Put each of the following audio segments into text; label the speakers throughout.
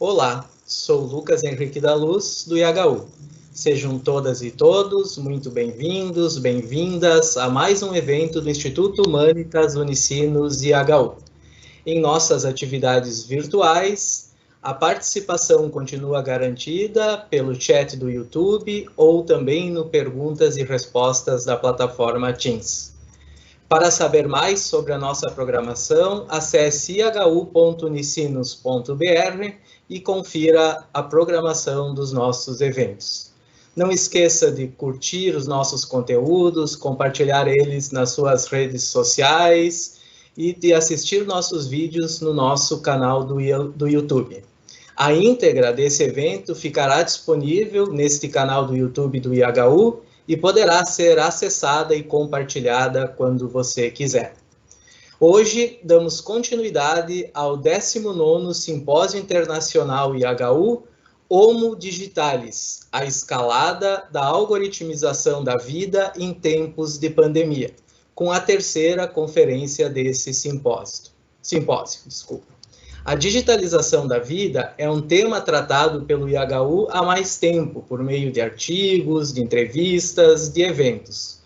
Speaker 1: Olá, sou Lucas Henrique da Luz, do IHU. Sejam todas e todos muito bem-vindos, bem-vindas a mais um evento do Instituto Humanitas Unisinos IHU. Em nossas atividades virtuais, a participação continua garantida pelo chat do YouTube ou também no perguntas e respostas da plataforma Teams. Para saber mais sobre a nossa programação, acesse ihu.unisinos.br e confira a programação dos nossos eventos. Não esqueça de curtir os nossos conteúdos, compartilhar eles nas suas redes sociais e de assistir nossos vídeos no nosso canal do YouTube. A íntegra desse evento ficará disponível neste canal do YouTube do IHU e poderá ser acessada e compartilhada quando você quiser. Hoje, damos continuidade ao 19º Simpósio Internacional IHU, Homo, Digitalis, a escalada da algoritmização da vida em tempos de pandemia, com a terceira conferência desse simpósio. A digitalização da vida é um tema tratado pelo IHU há mais tempo, por meio de artigos, de entrevistas, de eventos.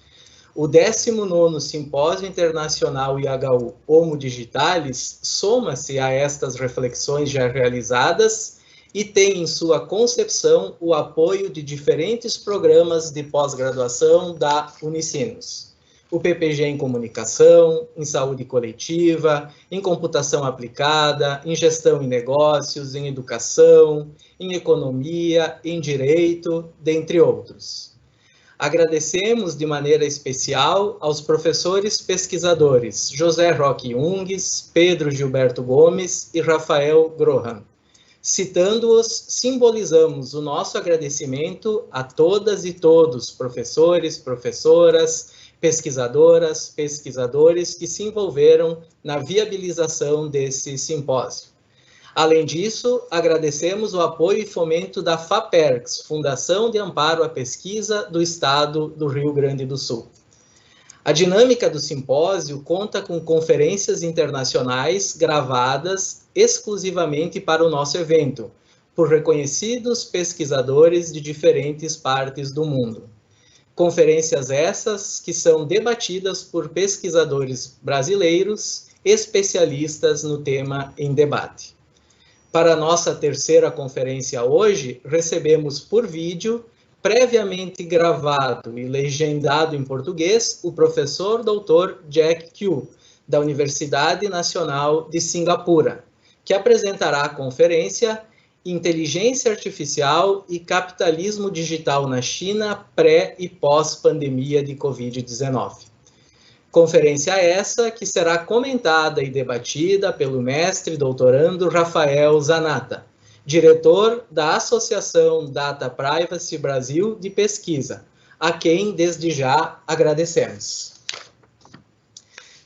Speaker 1: O 19º Simpósio Internacional IHU Homo Digitalis soma-se a estas reflexões já realizadas e tem em sua concepção o apoio de diferentes programas de pós-graduação da Unisinos. O PPG em comunicação, em saúde coletiva, em computação aplicada, em gestão e negócios, em educação, em economia, em direito, dentre outros. Agradecemos de maneira especial aos professores pesquisadores José Roque Ungues, Pedro Gilberto Gomes e Rafael Grohan. Citando-os, simbolizamos o nosso agradecimento a todas e todos, professores, professoras, pesquisadoras, pesquisadores que se envolveram na viabilização desse simpósio. Além disso, agradecemos o apoio e fomento da FAPERGS, Fundação de Amparo à Pesquisa do Estado do Rio Grande do Sul. A dinâmica do simpósio conta com conferências internacionais gravadas exclusivamente para o nosso evento, por reconhecidos pesquisadores de diferentes partes do mundo. Conferências essas que são debatidas por pesquisadores brasileiros, especialistas no tema em debate. Para a nossa terceira conferência hoje, recebemos por vídeo, previamente gravado e legendado em português, o professor Dr. Jack Q, da Universidade Nacional de Singapura, que apresentará a conferência Inteligência Artificial e Capitalismo Digital na China pré- e pós-pandemia de Covid-19. Conferência essa que será comentada e debatida pelo mestre doutorando Rafael Zanatta, diretor da Associação Data Privacy Brasil de Pesquisa, a quem desde já agradecemos.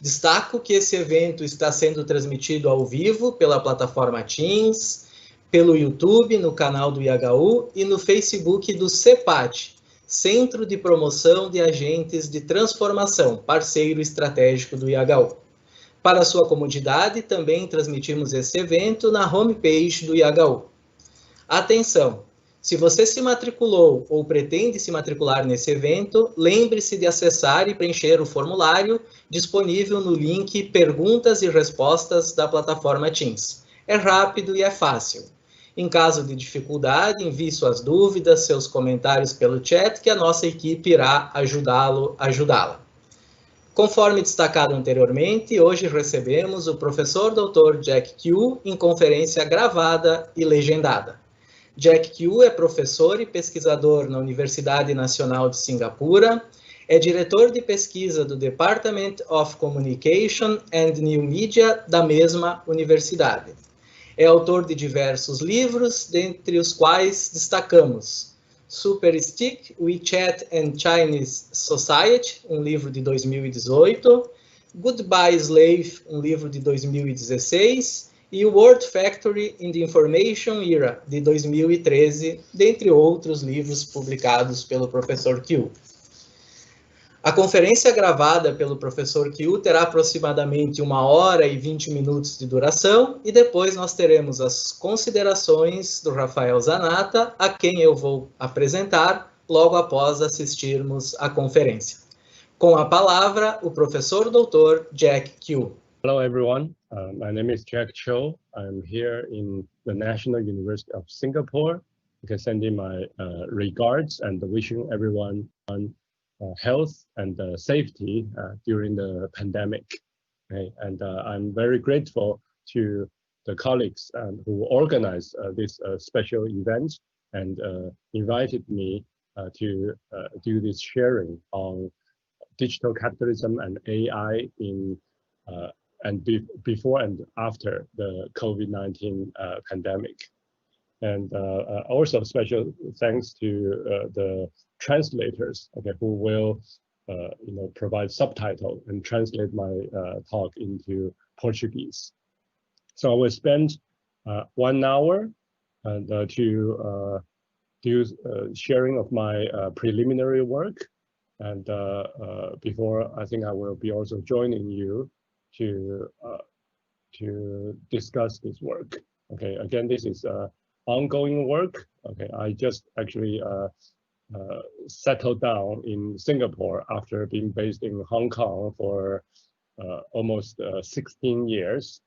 Speaker 1: Destaco que esse evento está sendo transmitido ao vivo pela plataforma Teams, pelo YouTube, no canal do IHU e no Facebook do CEPAT, Centro de Promoção de Agentes de Transformação, parceiro estratégico do IHU. Para sua comodidade, também transmitimos esse evento na homepage do IHU. Atenção! Se você se matriculou ou pretende se matricular nesse evento, lembre-se de acessar e preencher o formulário disponível no link Perguntas e Respostas da plataforma Teams. É rápido e é fácil. Em caso de dificuldade, envie suas dúvidas, seus comentários pelo chat, que a nossa equipe irá ajudá-la. Conforme destacado anteriormente, hoje recebemos o professor Dr. Jack Q em conferência gravada e legendada. Jack Q é professor e pesquisador na Universidade Nacional de Singapura, é diretor de pesquisa do Department of Communication and New Media da mesma universidade. É autor de diversos livros, dentre os quais destacamos Super Stick, WeChat and Chinese Society, um livro de 2018, Goodbye Slave, um livro de 2016, e Word Factory in the Information Era, de 2013, dentre outros livros publicados pelo professor Q. A conferência gravada pelo professor Kiu terá aproximadamente 1h20 de duração e depois nós teremos as considerações do Rafael Zanatta, a quem eu vou apresentar logo após assistirmos à conferência. Com a palavra, o professor doutor Jack Kiu.
Speaker 2: Hello everyone, my name is Jack Cho. I'm here in the National University of Singapore. You can send in my regards and wishing everyone health and safety during the pandemic. Okay? And I'm very grateful to the colleagues who organized this special event and invited me to do this sharing on digital capitalism and AI in before and after the COVID-19 pandemic. And also special thanks to the translators, okay, who will provide subtitle and translate my talk into Portuguese. So I will spend 1 hour to do sharing of my preliminary work. And before, I think I will be also joining you to discuss this work. Okay, again, this is ongoing work. Okay, I just actually settled down in Singapore after being based in Hong Kong for almost 16 years.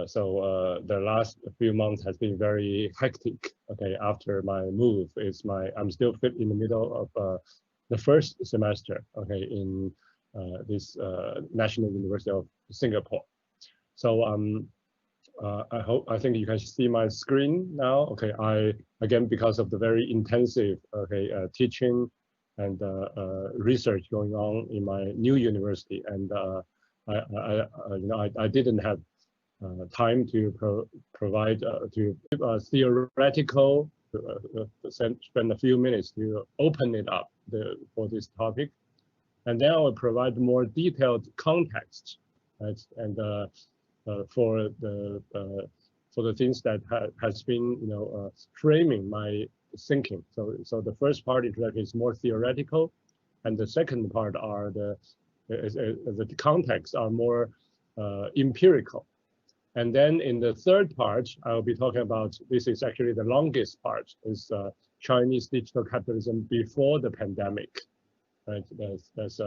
Speaker 2: So the last few months has been very hectic. Okay, after my move, I'm still in the middle of the first semester. Okay, in this National University of Singapore. So I think you can see my screen now. Okay, again, because of the very intensive teaching and research going on in my new university, and I didn't have time to provide theoretical spend a few minutes to open it up for this topic, and then I will provide more detailed context, right? And for the things that has been framing my thinking. So the first part is more theoretical, and the second part are the contexts are more empirical. And then in the third part, I'll be talking about, this is actually the longest part, is Chinese digital capitalism before the pandemic, right? That's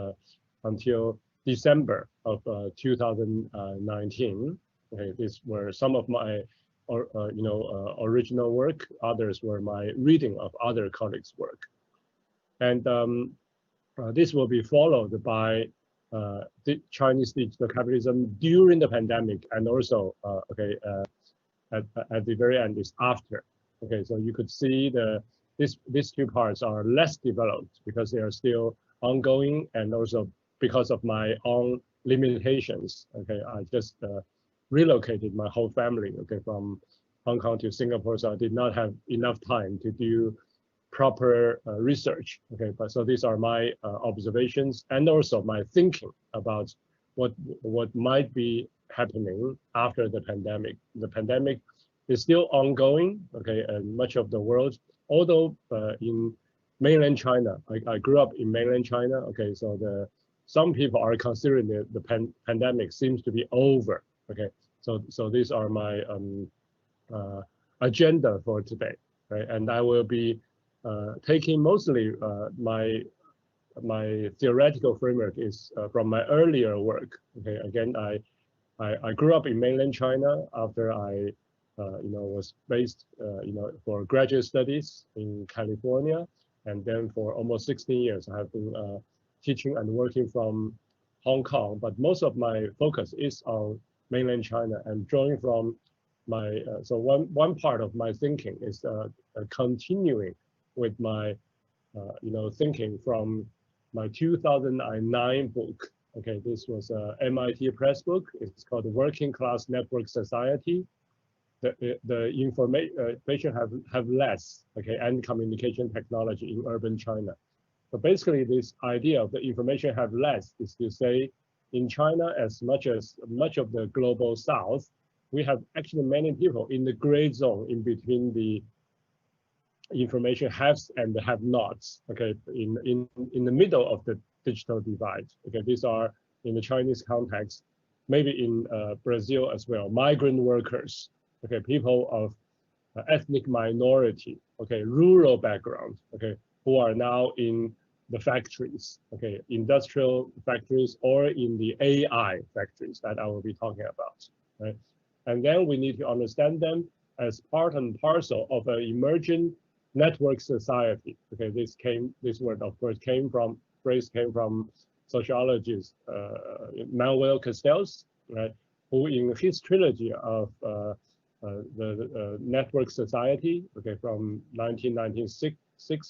Speaker 2: until December of 2019. Okay, these were some of my original work. Others were my reading of other colleagues' work. And this will be followed by the Chinese digital capitalism during the pandemic, and also at the very end is after. Okay, so you could see these two parts are less developed because they are still ongoing, and also because of my own limitations. Okay, I just relocated my whole family, okay, from Hong Kong to Singapore, so I did not have enough time to do proper research. Okay, but so these are my observations and also my thinking about what might be happening after the pandemic. The pandemic is still ongoing, okay, and much of the world, although in mainland China, I grew up in mainland China, okay, so some people are considering the pandemic seems to be over, okay, so these are my agenda for today, right? And I will be taking mostly my theoretical framework is from my earlier work. Okay, again, I grew up in mainland China after I was based for graduate studies in California, and then for almost 16 years I have been teaching and working from Hong Kong. But most of my focus is on mainland China, and drawing from my so one part of my thinking is continuing with my thinking from my 2009 book. Okay, this was a MIT press book. It's called Working Class Network Society. The information have less, okay, and communication technology in urban China. So basically, this idea of the information have less is to say, in China, as much of the global South, we have actually many people in the gray zone in between the information haves and the have-nots. Okay, in the middle of the digital divide. Okay, these are in the Chinese context, maybe in Brazil as well, migrant workers, okay, people of ethnic minority, okay, rural background, okay, who are now in the factories, okay, industrial factories or in the AI factories that I will be talking about, right? And then we need to understand them as part and parcel of an emerging network society. Okay, this word of course phrase came from sociologist Manuel Castells, right, who in his trilogy of the network society, okay, from 1996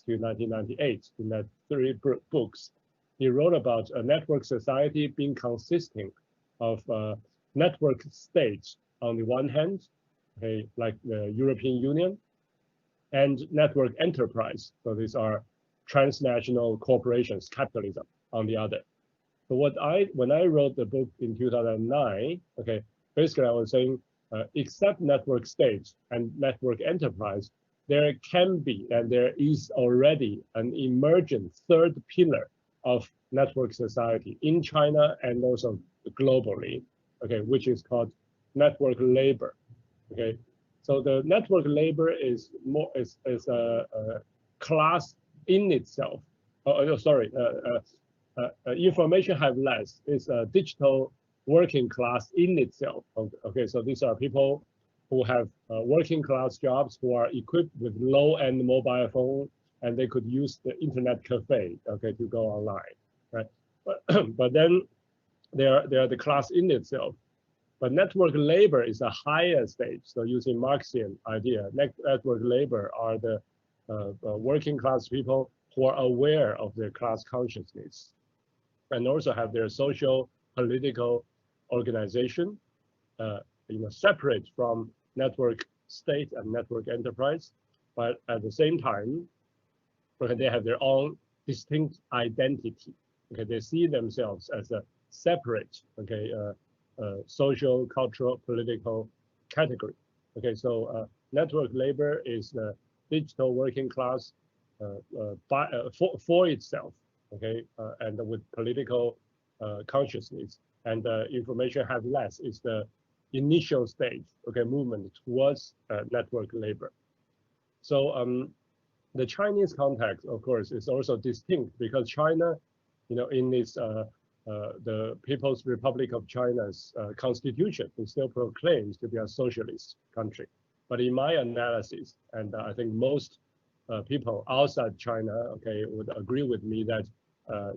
Speaker 2: to 1998, in that 3 books, he wrote about a network society being consisting of network states on the one hand, okay, like the European Union, and network enterprise. So these are transnational corporations, capitalism on the other. So when I wrote the book in 2009, okay, basically I was saying, except network states and network enterprise, there can be and there is already an emergent 3rd pillar of network society in China and also globally, okay, which is called network labor. Okay, so the network labor is a class in itself. Information have less is a digital working class in itself. Okay, so these are people who have working class jobs, who are equipped with low-end mobile phone, and they could use the internet cafe, okay, to go online, right? But then they are the class in itself. But network labor is a higher stage. So using Marxian idea, network labor are the working class people who are aware of their class consciousness and also have their social, political organization, separate from network state and network enterprise. But at the same time, okay, they have their own distinct identity. Okay, they see themselves as a separate, okay, social, cultural, political category. Okay, so network labor is the digital working class for itself, okay, and with political consciousness. And information have less is the initial stage, okay, movement towards network labor. So the Chinese context, of course, is also distinct because China, in its the People's Republic of China's constitution, it still proclaims to be a socialist country. But in my analysis, and I think most people outside China, okay, would agree with me that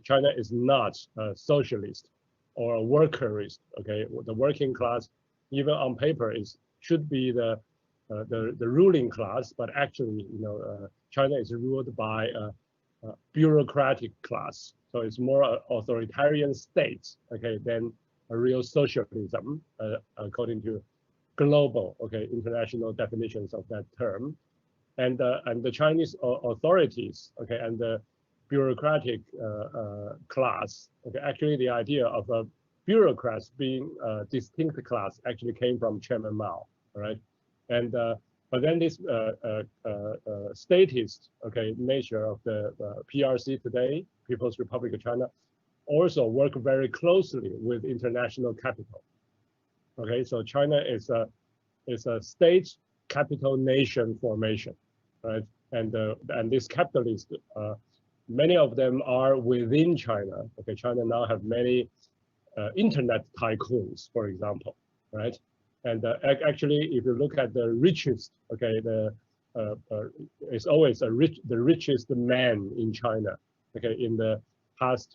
Speaker 2: China is not a socialist or a workerist. Okay, the working class, even on paper, should be the ruling class, but actually, China is ruled by a bureaucratic class. So it's more authoritarian states, okay, than a real socialism, according to global, okay, international definitions of that term. And the Chinese authorities, okay, and the bureaucratic class, okay, actually the idea of a bureaucrats being a distinct class actually came from Chairman Mao, right? And but then this statist, okay, nature of the PRC today, People's Republic of China, also work very closely with international capital. Okay, so China is a state capital nation formation, right? And this capitalist, many of them are within China. Okay, China now have many internet tycoons, for example, right? And actually, if you look at the richest, okay, it's always the richest man in China. Okay, in the past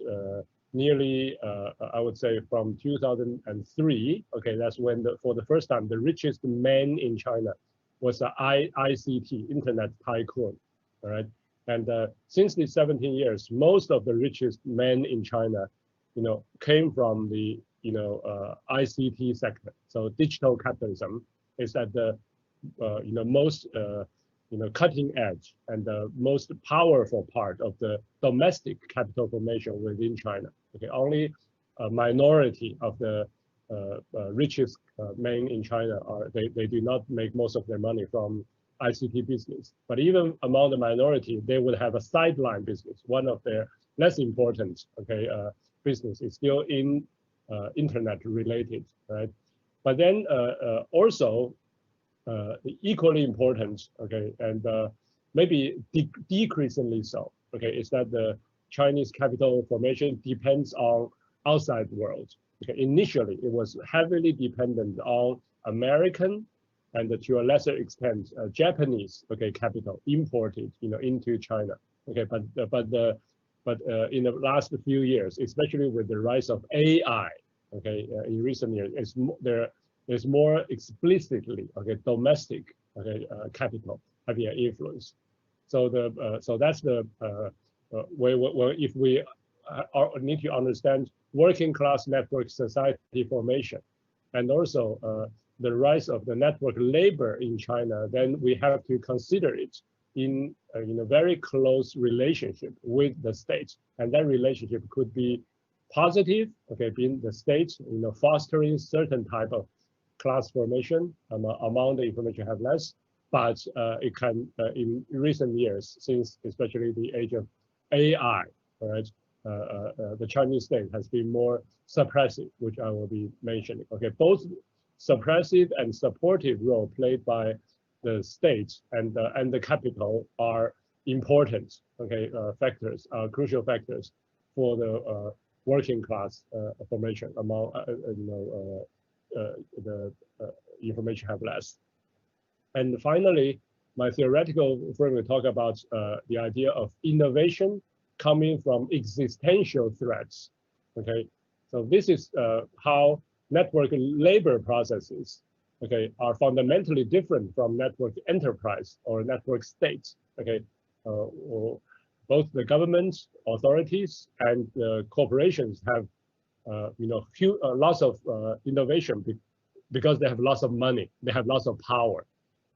Speaker 2: nearly, I would say from 2003. Okay, that's when for the first time the richest man in China was the ICT, internet tycoon. All right, and since the 17 years, most of the richest men in China, came from the ICT sector. So digital capitalism is at the most cutting edge and the most powerful part of the domestic capital formation within China. Okay, only a minority of the richest men in China they do not make most of their money from ICT business. But even among the minority, they would have a sideline business. One of their less important, okay, business is still in internet related, right? But then also equally important, okay, and maybe decreasingly so, okay, is that the Chinese capital formation depends on outside world. Okay, initially it was heavily dependent on American and to a lesser extent Japanese, okay, capital imported, into China. Okay, but in the last few years, especially with the rise of AI, okay, in recent years, there's more explicitly, okay, domestic, okay, capital having an influence. So that's the where if we need to understand working class network society formation, and also the rise of the network labor in China, then we have to consider it in a very close relationship with the state, and that relationship could be positive, okay, being the state, fostering certain type of class formation among the information have less, but it can in recent years, since especially the age of AI, right, the Chinese state has been more suppressive, which I will be mentioning. Okay, both suppressive and supportive role played by the state and the capital are important, okay, factors, crucial factors for the working class formation among the information have less. And finally, my theoretical framework talk about the idea of innovation coming from existential threats. Okay, so this is how network labor processes, okay, are fundamentally different from network enterprise or network states. Okay, both the government authorities and corporations have lots of innovation because they have lots of money, they have lots of power.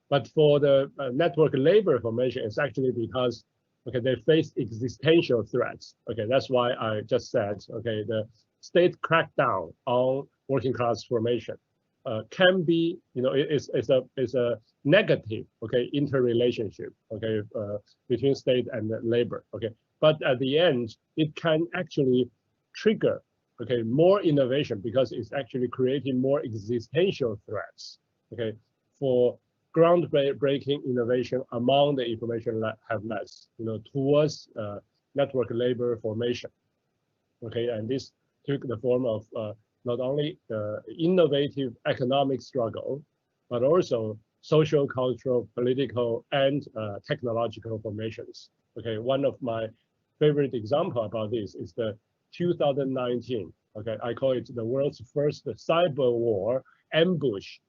Speaker 2: But for the network labor formation, it's actually because, okay, they face existential threats. Okay, that's why I just said, okay, the state crackdown on working class formation can be, is a negative, okay, interrelationship, okay, between state and labor. Okay, but at the end, it can actually trigger, okay, more innovation because it's actually creating more existential threats, okay, for groundbreaking innovation among the information have less, towards network labor formation. Okay, and this took the form of not only innovative economic struggle, but also social, cultural, political, and technological formations. Okay, one of my favorite example about this is the 2019, okay, I call it the world's first cyber war ambush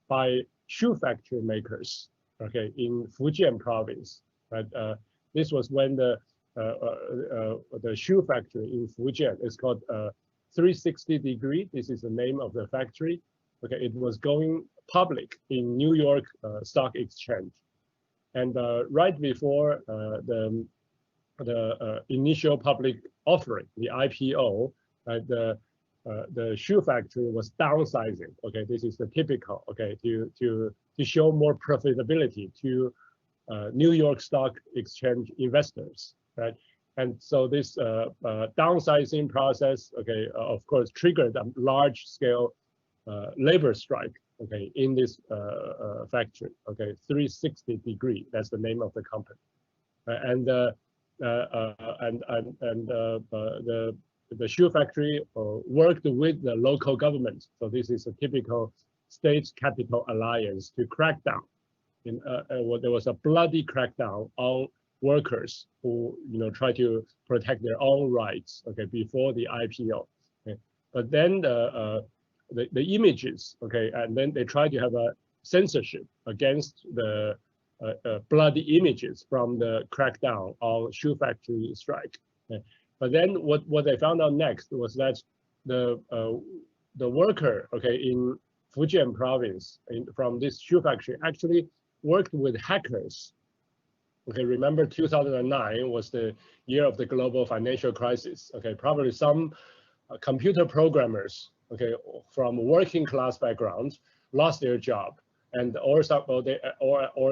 Speaker 2: by shoe factory makers, okay, in Fujian province, right? This was when the shoe factory in Fujian is called 360 Degree. This is the name of the factory. Okay, it was going public in New York Stock Exchange, and right before the initial public offering, the IPO, the shoe factory was downsizing. Okay, this is the typical, okay, to show more profitability to New York Stock Exchange investors, right? And so this downsizing process, okay, of course, triggered a large-scale labor strike, okay, in this factory. Okay, 360 Degree. That's the name of the company, the shoe factory worked with the local government. So this is a typical state capital alliance to crack down. There was a bloody crackdown on workers who try to protect their own rights. Okay, before the IPO. Okay, but then the images. Okay, and then they try to have a censorship against the bloody images from the crackdown on shoe factory strike. Okay. But then what they found out next was that the worker, okay, in Fujian province from this shoe factory actually worked with hackers. Okay, remember 2009 was the year of the global financial crisis. Okay, probably some computer programmers, okay, from working class backgrounds lost their job, and or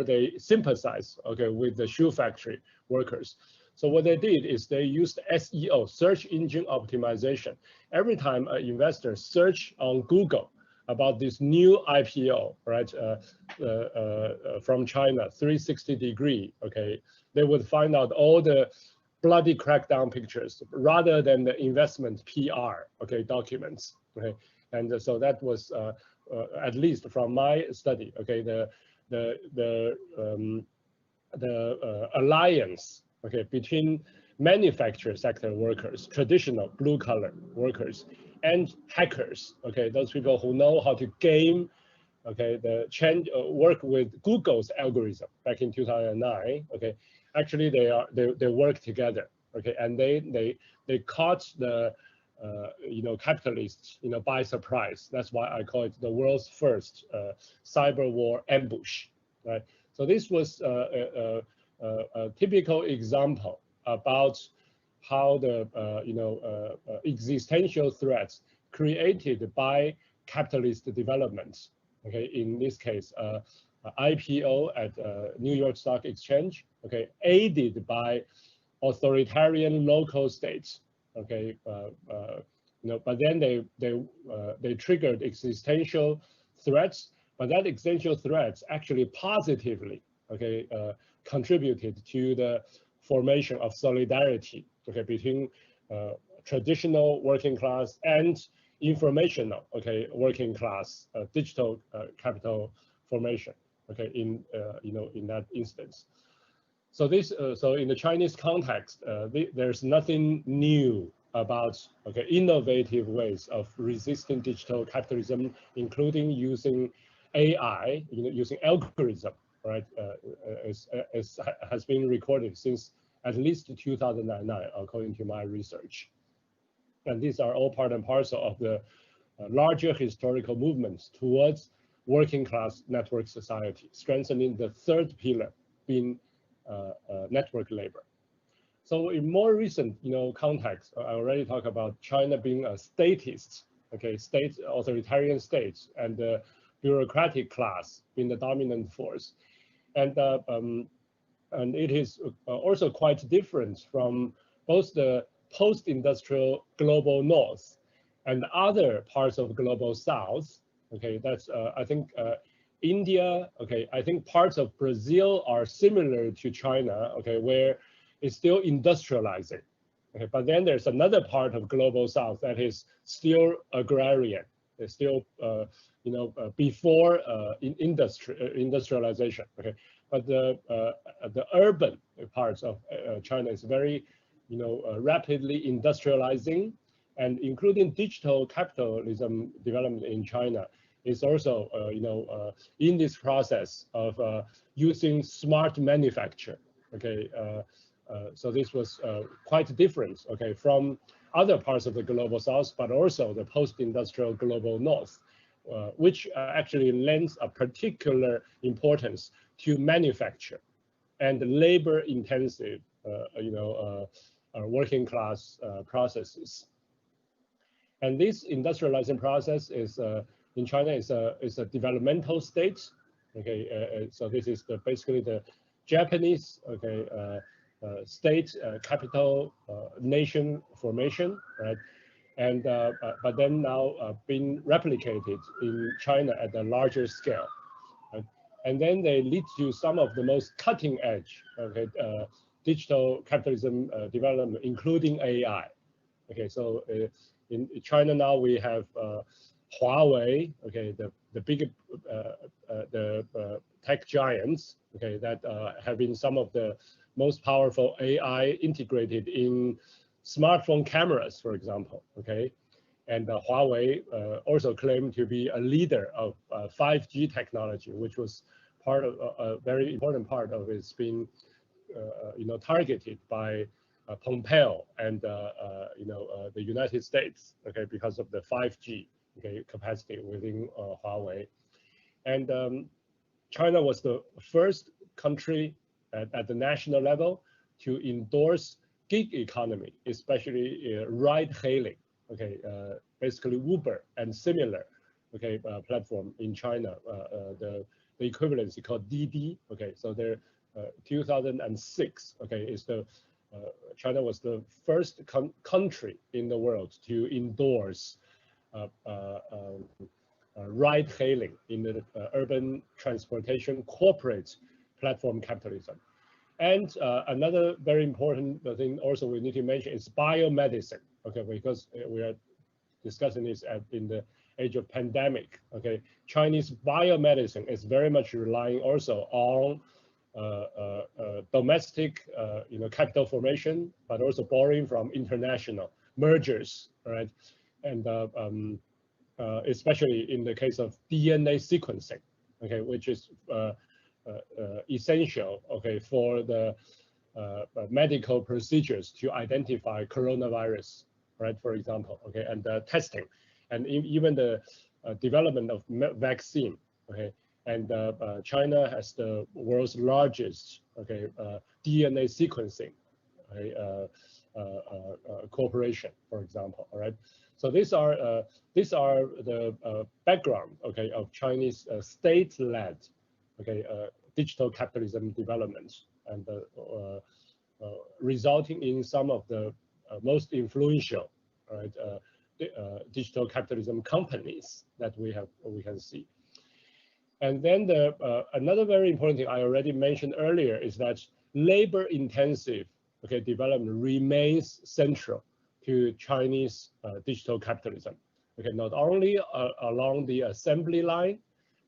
Speaker 2: they sympathize, okay, with the shoe factory workers. So what they did is they used SEO, search engine optimization. Every time an investor search on Google about this new IPO, right, from China, 360-degree, okay, they would find out all the bloody crackdown pictures rather than the investment PR, okay, documents, okay, and so that was at least from my study, okay, the alliance, okay, between manufacturing sector workers, traditional blue-collar workers, and hackers, okay, those people who know how to game, okay, the change, work with Google's algorithm back in 2009, okay, actually they work together, okay, and they caught the capitalists, by surprise. That's why I call it the world's first cyber war ambush, right? So this was a typical example about how the existential threats created by capitalist developments. Okay, in this case, IPO at New York Stock Exchange. Okay, aided by authoritarian local states. Okay, but then they triggered existential threats. But that existential threats actually positively, okay, contributed to the formation of solidarity, okay, between traditional working class and informational, okay, working class digital capital formation, okay, in in that instance. So this, so in the Chinese context, there's nothing new about, okay, innovative ways of resisting digital capitalism, including using AI, using algorithm, right, as has been recorded since at least 2009, according to my research. And these are all part and parcel of the larger historical movements towards working class network society, strengthening the third pillar being network labor. So in more recent, context, I already talked about China being a statist, okay, authoritarian states, and the bureaucratic class being the dominant force, and it is also quite different from both the post-industrial global north and other parts of global south. Okay, that's I think India. Okay, I think parts of Brazil are similar to China. Okay, where it's still industrializing. Okay, but then there's another part of global south that is still agrarian. It's still before industrialization. Okay, but the urban parts of China is very rapidly industrializing, and including digital capitalism development in China is also in this process of using smart manufacture. Okay, so this was quite different, okay, from other parts of the global south, but also the post-industrial global north, which actually lends a particular importance to manufacture and labor-intensive, working class processes. And this industrializing process is in China is a developmental state. Okay, so this is basically the Japanese, okay, state capital nation formation, right? And but then now being replicated in China at a larger scale, right? And then they lead to some of the most cutting edge, okay, digital capitalism development, including AI. Okay, so in China now we have Huawei, okay, the big tech giants, okay, that have been some of the most powerful AI integrated in smartphone cameras, for example, okay? And Huawei also claimed to be a leader of 5G technology, which was part of a very important part of its being, targeted by Pompeo and the United States, okay, because of the 5G, okay, capacity within Huawei. And China was the first country at the national level to endorse gig economy, especially ride-hailing. Okay, basically Uber and similar, okay, platform in China. The equivalent is called Didi. Okay, so there, 2006. Okay, is the China was the first country in the world to endorse ride-hailing in the urban transportation corporate platform capitalism. And another very important thing also we need to mention is biomedicine, okay, because we are discussing this in the age of pandemic, okay. Chinese biomedicine is very much relying also on domestic, capital formation, but also borrowing from international mergers, right? And especially in the case of DNA sequencing, okay, which is essential, okay, for the medical procedures to identify coronavirus, right? For example, okay, and testing, and even the development of vaccine, okay. And China has the world's largest, okay, DNA sequencing, okay, corporation, for example. All right. So these are the background, okay, of Chinese state-led, okay, digital capitalism development, and resulting in some of the most influential, right, digital capitalism companies that we can see. And then another very important thing I already mentioned earlier is that labor-intensive, okay, development remains central to Chinese digital capitalism. Okay, not only along the assembly line,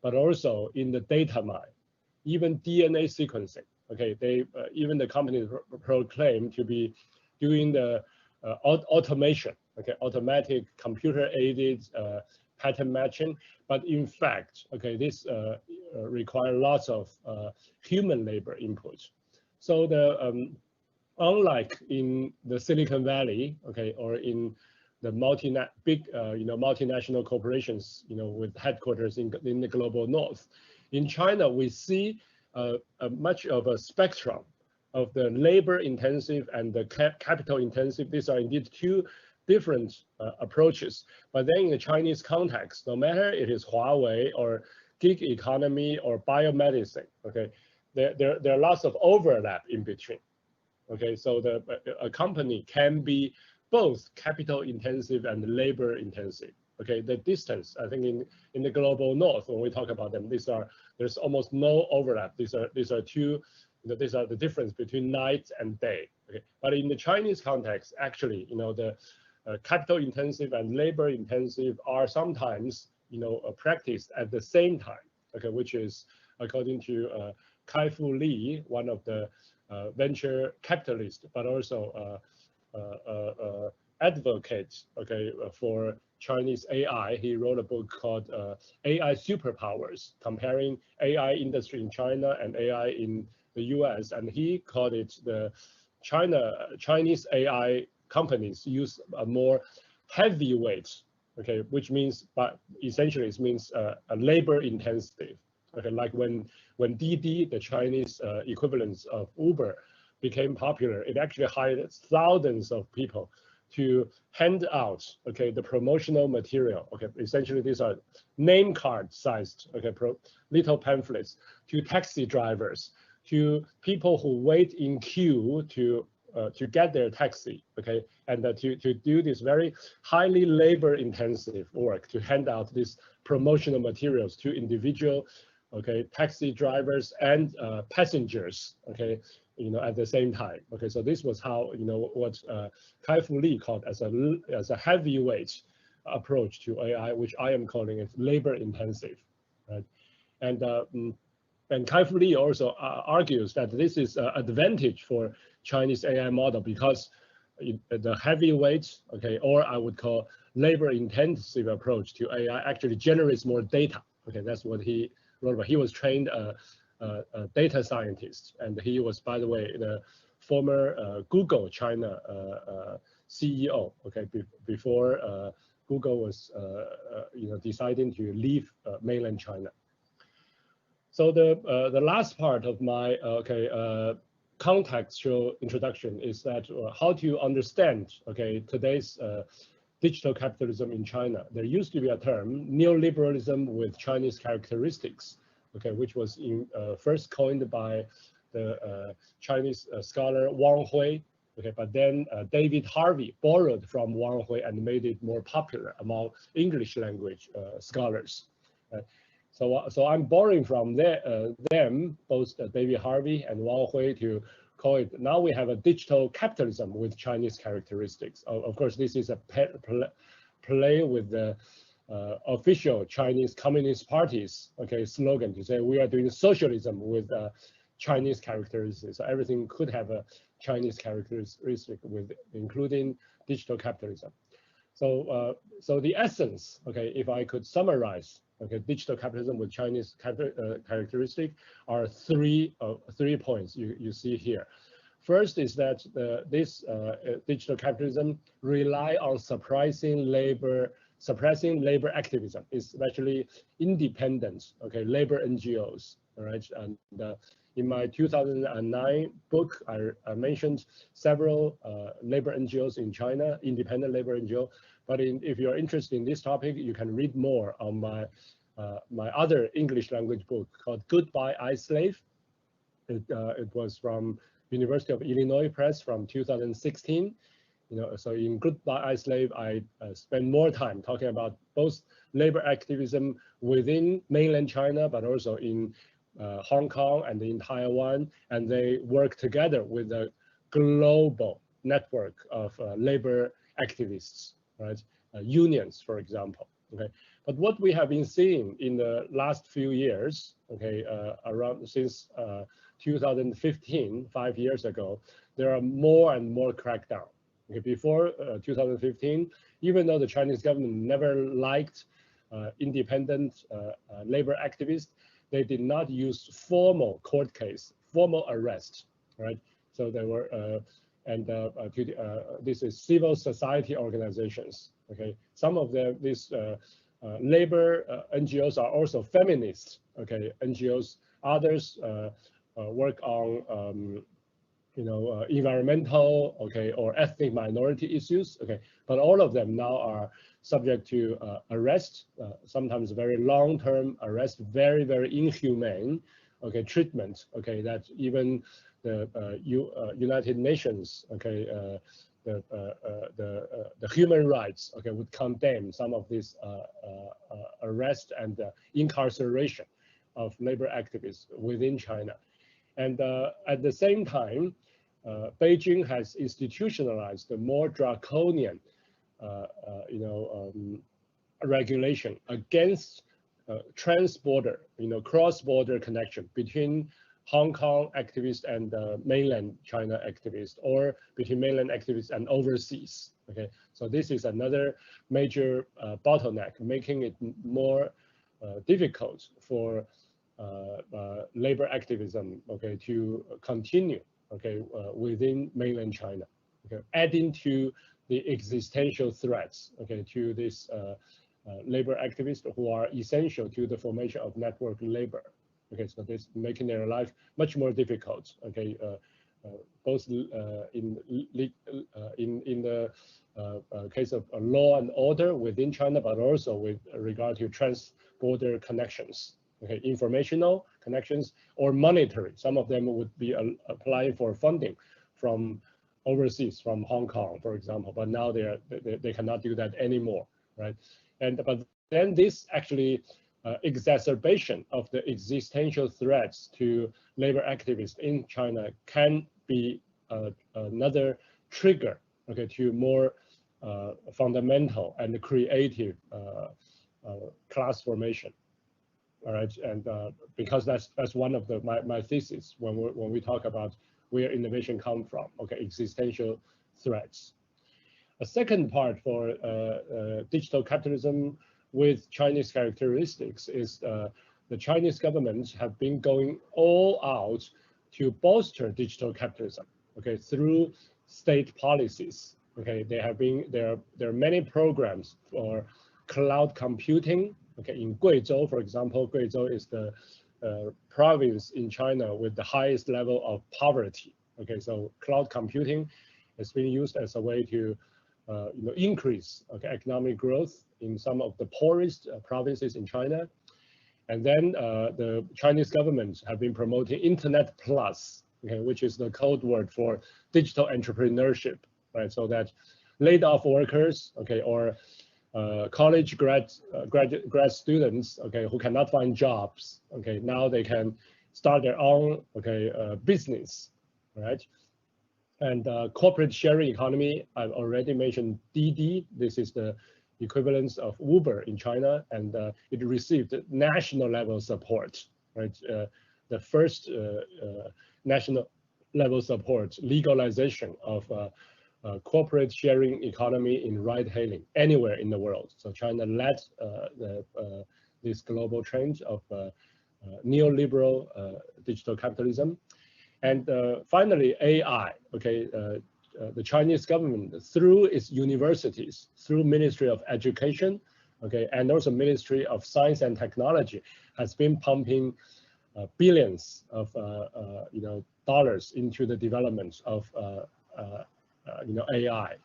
Speaker 2: but also in the data mine, even DNA sequencing. Okay, they even the companies proclaim to be doing the automation. Okay, automatic computer-aided pattern matching, but in fact, okay, this requires lots of human labor input. So the unlike in the Silicon Valley, okay, or in the multinational corporations, with headquarters in the global north, in China we see much of a spectrum of the labor-intensive and the capital-intensive. These are indeed two different approaches, but then in the Chinese context, no matter it is Huawei or gig economy or biomedicine, okay, there are lots of overlap in between. Okay, so a company can be both capital intensive and labor intensive. Okay, the distance, I think in the global north, when we talk about them, there's almost no overlap. These are two, these are the difference between night and day. Okay, but in the Chinese context, actually, the capital intensive and labor intensive are sometimes, practiced at the same time. Okay, which is according to Kai-Fu Lee, one of the venture capitalists, but also advocate, okay, for Chinese AI. He wrote a book called AI Superpowers, comparing AI industry in China and AI in the US, and he called it the Chinese AI companies use a more heavyweight, okay, which means, but essentially it means a labor intensive. Okay, like when Didi, the Chinese equivalents of Uber, became popular, it actually hired thousands of people to hand out, okay, the promotional material. Okay, essentially these are name card sized, okay, little pamphlets, to taxi drivers, to people who wait in queue to get their taxi, okay, and to do this very highly labor intensive work to hand out these promotional materials to individual, okay, taxi drivers and passengers, okay, at the same time. Okay, so this was how, what Kai-Fu Lee called as a heavyweight approach to AI, which I am calling it labor intensive, right? And Kai-Fu Lee also argues that this is an advantage for Chinese AI model because the heavyweight, okay, or I would call labor intensive approach to AI actually generates more data. Okay, that's what he wrote about. He was trained a data scientist, and he was, by the way, the former Google China CEO. Okay, before Google was deciding to leave mainland China. So the last part of my contextual introduction is that how to understand, okay, today's digital capitalism in China. There used to be a term, neoliberalism with Chinese characteristics, okay, which was first coined by the Chinese scholar Wang Hui, Okay, but then David Harvey borrowed from Wang Hui and made it more popular among English language scholars. So I'm borrowing from them, both David Harvey and Wang Hui, to call it, now we have a digital capitalism with Chinese characteristics. Of course, this is a play with the official Chinese Communist Party's slogan to say we are doing socialism with Chinese characteristics. So everything could have a Chinese characteristic with including digital capitalism. So the essence, if I could summarize, digital capitalism with Chinese characteristic are three points you see here. First is that this digital capitalism rely on suppressing labor activism, especially independent labor NGOs. All right, and in my 2009 book, I mentioned several labor NGOs in China, independent labor NGO. But if you're interested in this topic, you can read more on my other English language book called Goodbye I Slave. It was from University of Illinois Press from 2016. So in Goodbye I Slave, I spend more time talking about both labor activism within mainland China, but also in Hong Kong and in Taiwan, and they work together with a global network of labor activists, right? Unions, for example. Okay, but what we have been seeing in the last few years, around since 2015, 5 years ago, there are more and more crackdown. Before 2015, even though the Chinese government never liked independent labor activists, they did not use formal court case, formal arrest, right? So there were, this is civil society organizations. Okay, some of these labor NGOs are also feminist. Okay, NGOs. Others work on environmental, or ethnic minority issues. Okay, but all of them now are subject to arrest, sometimes very long-term arrest, very, very inhumane, treatment. Okay, that even the United Nations, the human rights, would condemn some of this arrest and incarceration of labor activists within China. And at the same time, Beijing has institutionalized a more draconian, regulation against trans-border, cross-border connection between Hong Kong activists and mainland China activists, or between mainland activists and overseas. Okay, so this is another major bottleneck, making it more difficult for labor activism, to continue, within mainland China, adding to the existential threats, to this labor activists who are essential to the formation of network labor. Okay, so this making their life much more difficult. Okay, both in the case of law and order within China, but also with regard to trans-border connections. Okay, informational connections or monetary. Some of them would be applying for funding from overseas, from Hong Kong, for example. But now they cannot do that anymore, right? But then this actually exacerbation of the existential threats to labor activists in China can be another trigger, to more fundamental and creative class formation. All right, and because that's one of my thesis when we talk about where innovation comes from. Okay, existential threats. A second part for digital capitalism with Chinese characteristics is the Chinese government have been going all out to bolster digital capitalism. Okay, through state policies. Okay, there are many programs for cloud computing. Okay, in Guizhou, for example, Guizhou is the province in China with the highest level of poverty. Okay, so cloud computing is being used as a way to increase economic growth in some of the poorest provinces in China. And then the Chinese government have been promoting Internet Plus. okay, which is the code word for digital entrepreneurship, right? So that laid off workers, okay, or college grad students, okay, who cannot find jobs, okay, now they can start their own, okay, business, right? And corporate sharing economy, I've already mentioned Didi. This is the equivalence of Uber in China, and it received national level support, right? The first national level support legalization of corporate sharing economy in ride-hailing anywhere in the world. So China led this global trend of neoliberal digital capitalism. And finally, AI, okay, the Chinese government, through its universities, through Ministry of Education, okay, and also Ministry of Science and Technology, has been pumping billions of dollars into the development of AI,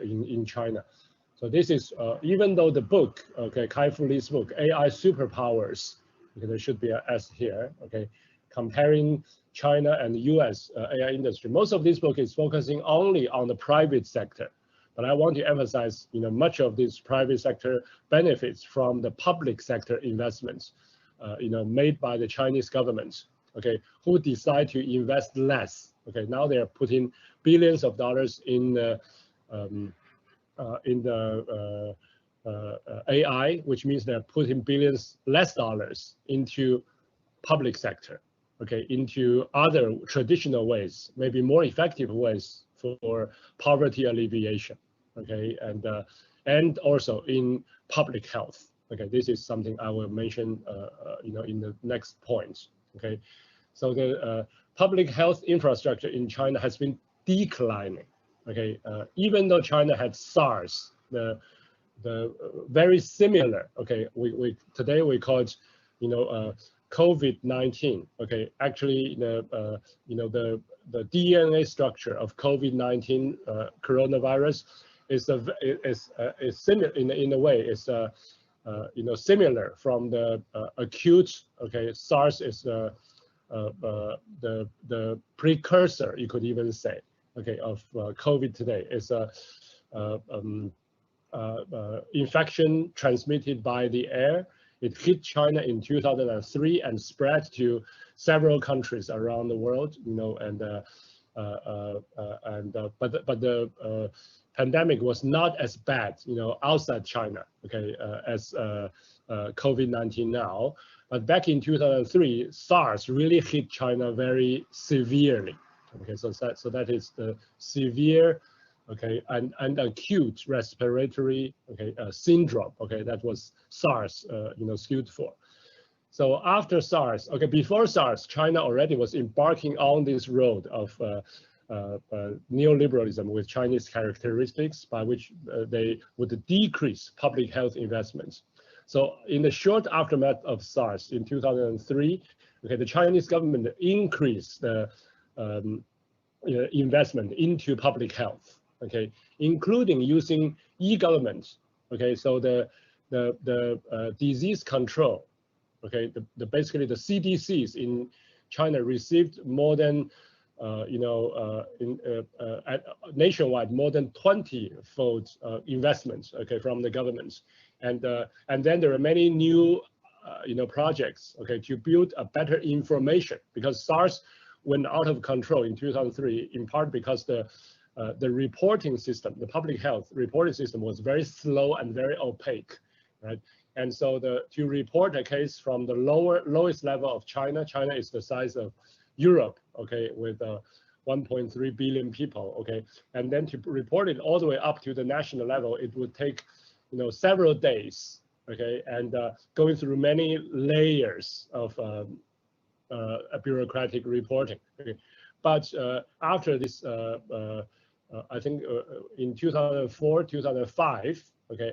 Speaker 2: in China. So this is even though the book, okay, Kai-Fu Lee's book, AI Superpowers, okay, there should be an S here, okay, comparing China and the US AI industry. Most of this book is focusing only on the private sector, but I want to emphasize, much of this private sector benefits from the public sector investments, made by the Chinese government, okay, who decide to invest less. Okay, now they are putting billions of dollars in the AI, which means they're putting billions less dollars into public sector, okay, into other traditional ways, maybe more effective ways for poverty alleviation, okay, and also in public health. Okay, this is something I will mention, in the next point. Okay, so the public health infrastructure in China has been declining. Okay, even though China had SARS, the very similar. Okay, today we call it, COVID-19. Okay, actually the DNA structure of COVID-19 coronavirus is similar in a way. It's similar from the acute. Okay, SARS is the precursor, you could even say, okay, of COVID today. It's a infection transmitted by the air. It hit China in 2003 and spread to several countries around the world. But the pandemic was not as bad, outside China, okay, as COVID-19 now. But back in 2003, SARS really hit China very severely. Okay, so that is the severe, okay, and acute respiratory, okay, syndrome. Okay, that was SARS, stood for. So after SARS, okay, before SARS, China already was embarking on this road of neoliberalism with Chinese characteristics, by which they would decrease public health investments. So in the short aftermath of SARS in 2003, okay, the Chinese government increased the investment into public health, okay, including using e-government. Okay, so the disease control, okay, basically the CDCs in China received more than nationwide more than 20-fold investments, okay, from the government, and then there are many new projects, okay, to build a better information, because SARS went out of control in 2003, in part because the reporting system, the public health reporting system, was very slow and very opaque, right? And so to report a case from the lowest level of China is the size of Europe, okay, with 1.3 billion people, okay, and then to report it all the way up to the national level, it would take, several days, okay, and going through many layers of bureaucratic reporting. Okay. But after this, I think in 2004, 2005, okay,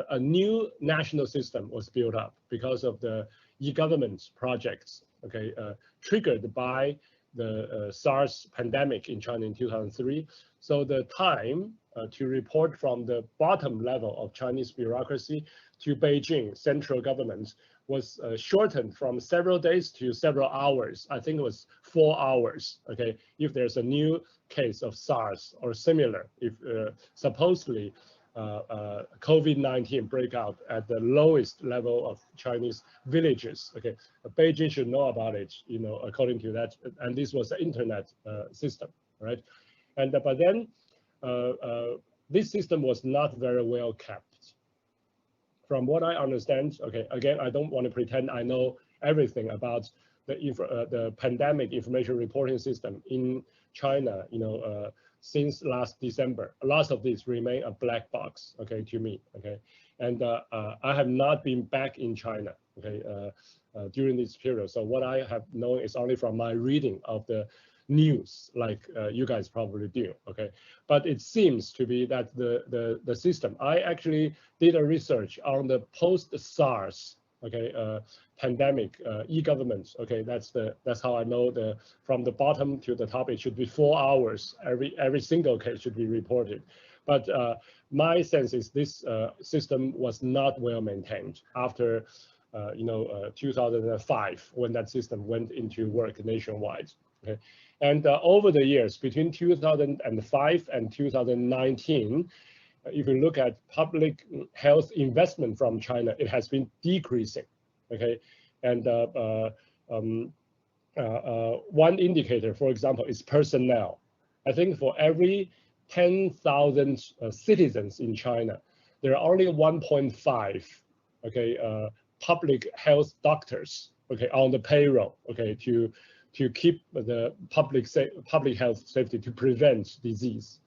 Speaker 2: a new national system was built up because of the e-government projects, okay, triggered by the SARS pandemic in China in 2003. So the time to report from the bottom level of Chinese bureaucracy to Beijing central government was shortened from several days to several hours. I think it was 4 hours. Okay, if there's a new case of SARS or similar, if supposedly COVID-19 breakout at the lowest level of Chinese villages. Okay, Beijing should know about it. You know, according to that, and this was the internet system, right? And but then this system was not very well kept. From what I understand, okay, again, I don't want to pretend I know everything about the pandemic information reporting system in China, you know, since last December. Lots of these remain a black box, okay, to me, okay? And I have not been back in China, okay, during this period. So what I have known is only from my reading of the news, like you guys probably do, okay? But it seems to be that the system, I actually did a research on the post-SARS, okay, pandemic e-government, okay, that's how I know from the bottom to the top, it should be 4 hours, every single case should be reported. But my sense is this system was not well maintained after 2005, when that system went into work nationwide. Okay. And over the years, between 2005 and 2019, if you look at public health investment from China, it has been decreasing. Okay, and one indicator, for example, is personnel. I think for every 10,000 citizens in China, there are only 1.5, okay, public health doctors, okay, on the payroll, okay, to keep the public health safety, to prevent disease,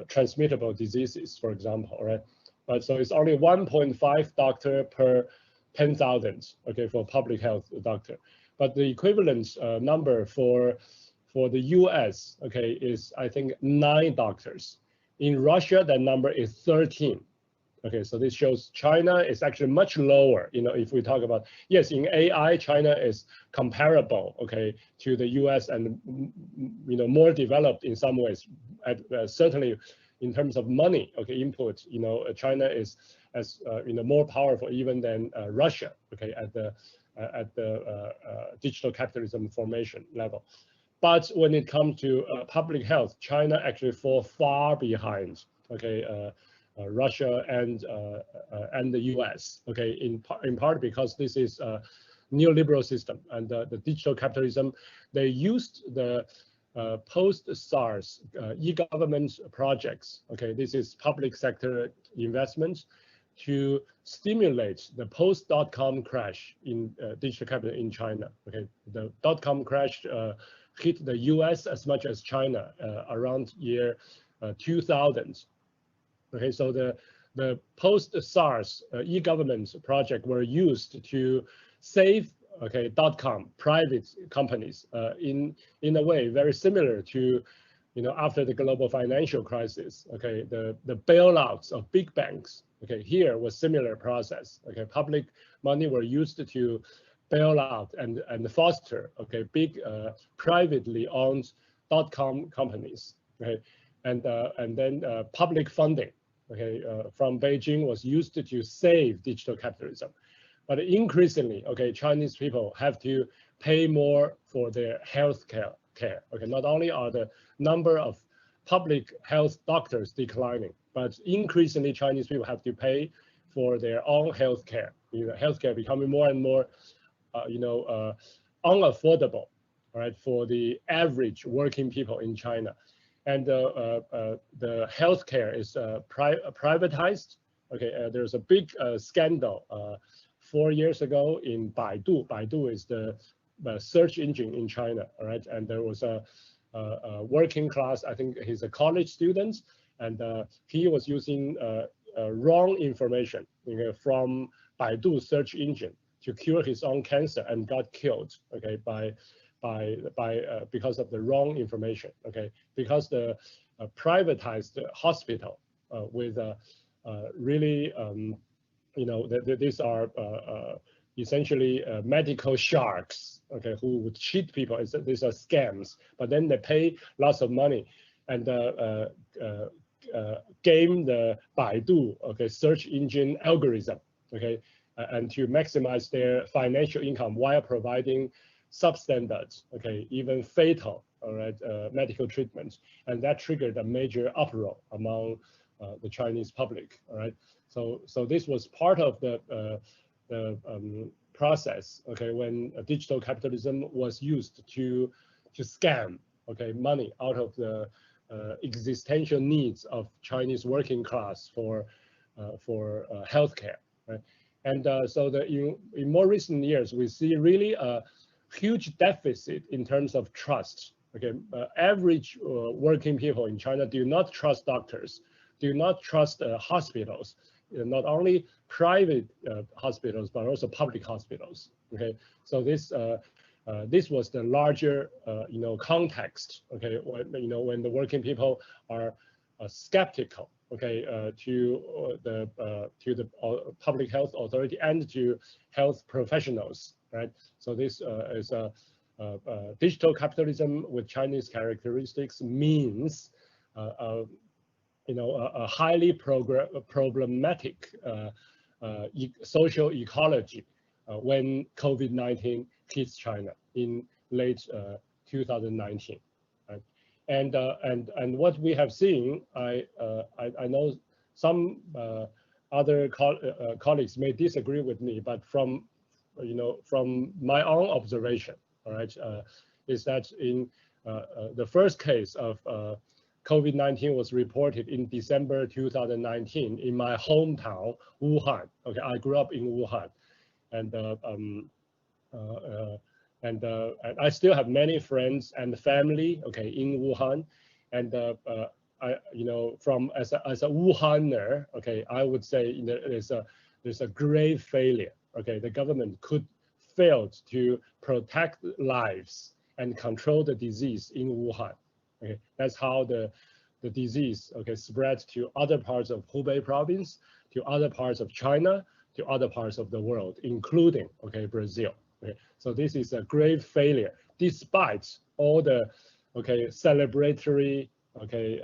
Speaker 2: transmittable diseases, for example, right? But so it's only 1.5 doctor per 10,000, okay, for public health doctor. But the equivalent number for the US, okay, is I think 9 doctors. In Russia, that number is 13. Okay, so this shows China is actually much lower. You know, if we talk about, yes, in AI, China is comparable, okay, to the US and, you know, more developed in some ways. Certainly, in terms of money, okay, input, you know, China is more powerful even than Russia, okay, at the digital capitalism formation level. But when it comes to public health, China actually falls far behind, okay, Russia and the US, okay, in part because this is a neoliberal system, and the digital capitalism, they used the post-SARS e-government projects, okay, this is public sector investments to stimulate the post-dot-com crash in digital capital in China, okay. The dot-com crash hit the US as much as China around year 2000. Okay, so the post-SARS e-government project were used to save, okay, dot-com private companies in a way very similar to, you know, after the global financial crisis. Okay, the bailouts of big banks. Okay, here was similar process. Okay, public money were used to bail out and foster, okay, big privately owned dot-com companies. Okay, and then public funding, okay, from Beijing was used to save digital capitalism. But increasingly, okay, Chinese people have to pay more for their health care. Okay, not only are the number of public health doctors declining, but increasingly Chinese people have to pay for their own health care. You know, healthcare becoming more and more, unaffordable, right, for the average working people in China. And the healthcare is privatized. Okay, there's a big scandal 4 years ago in Baidu. Baidu is the search engine in China, all right? And there was a working class, I think he's a college student, and he was using wrong information, you know, from Baidu search engine to cure his own cancer and got killed, okay, because of the wrong information, okay, because the privatized hospital with really, these are essentially medical sharks, okay, who would cheat people. These are scams, but then they pay lots of money and game the Baidu, okay, search engine algorithm okay, and to maximize their financial income while providing substandard, okay, even fatal, all right, medical treatment, and that triggered a major uproar among the Chinese public, all right. So this was part of the process, okay, when digital capitalism was used to scam, okay, money out of the existential needs of Chinese working class for healthcare, right? And so in more recent years, we see really a huge deficit in terms of trust. Okay, average working people in China do not trust doctors, do not trust hospitals, not only private hospitals but also public hospitals. Okay, so this was the larger context. Okay, when the working people are skeptical, okay, to the public health authority and to health professionals, right? So this is a digital capitalism with Chinese characteristics means a highly problematic social ecology when COVID-19 hits China in late 2019. Right? And what we have seen, I know some other colleagues may disagree with me, but from my own observation, all right, is that in the first case of COVID-19 was reported in December 2019 in my hometown, Wuhan. Okay, I grew up in Wuhan, and I still have many friends and family, okay, in Wuhan, and from as a Wuhaner, okay, I would say there's a grave failure. Okay, the government failed to protect lives and control the disease in Wuhan. Okay, that's how the disease, okay, spread to other parts of Hubei province, to other parts of China, to other parts of the world, including, okay, Brazil. Okay, so this is a grave failure, despite all the, okay, celebratory, okay,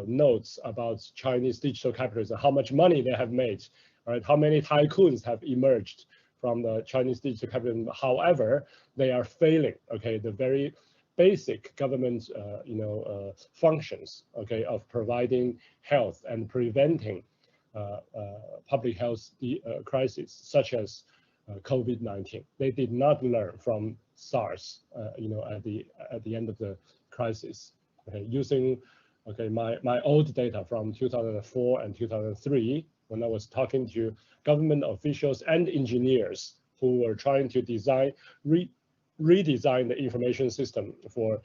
Speaker 2: notes about Chinese digital capitalism, how much money they have made, right? How many tycoons have emerged from the Chinese digital capitalism. However, they are failing, okay, the very basic government, functions, okay, of providing health and preventing public health crises, such as COVID-19. They did not learn from SARS, at the end of the crisis. Okay, using, okay, my old data from 2004 and 2003, when I was talking to government officials and engineers who were trying to redesign the information system for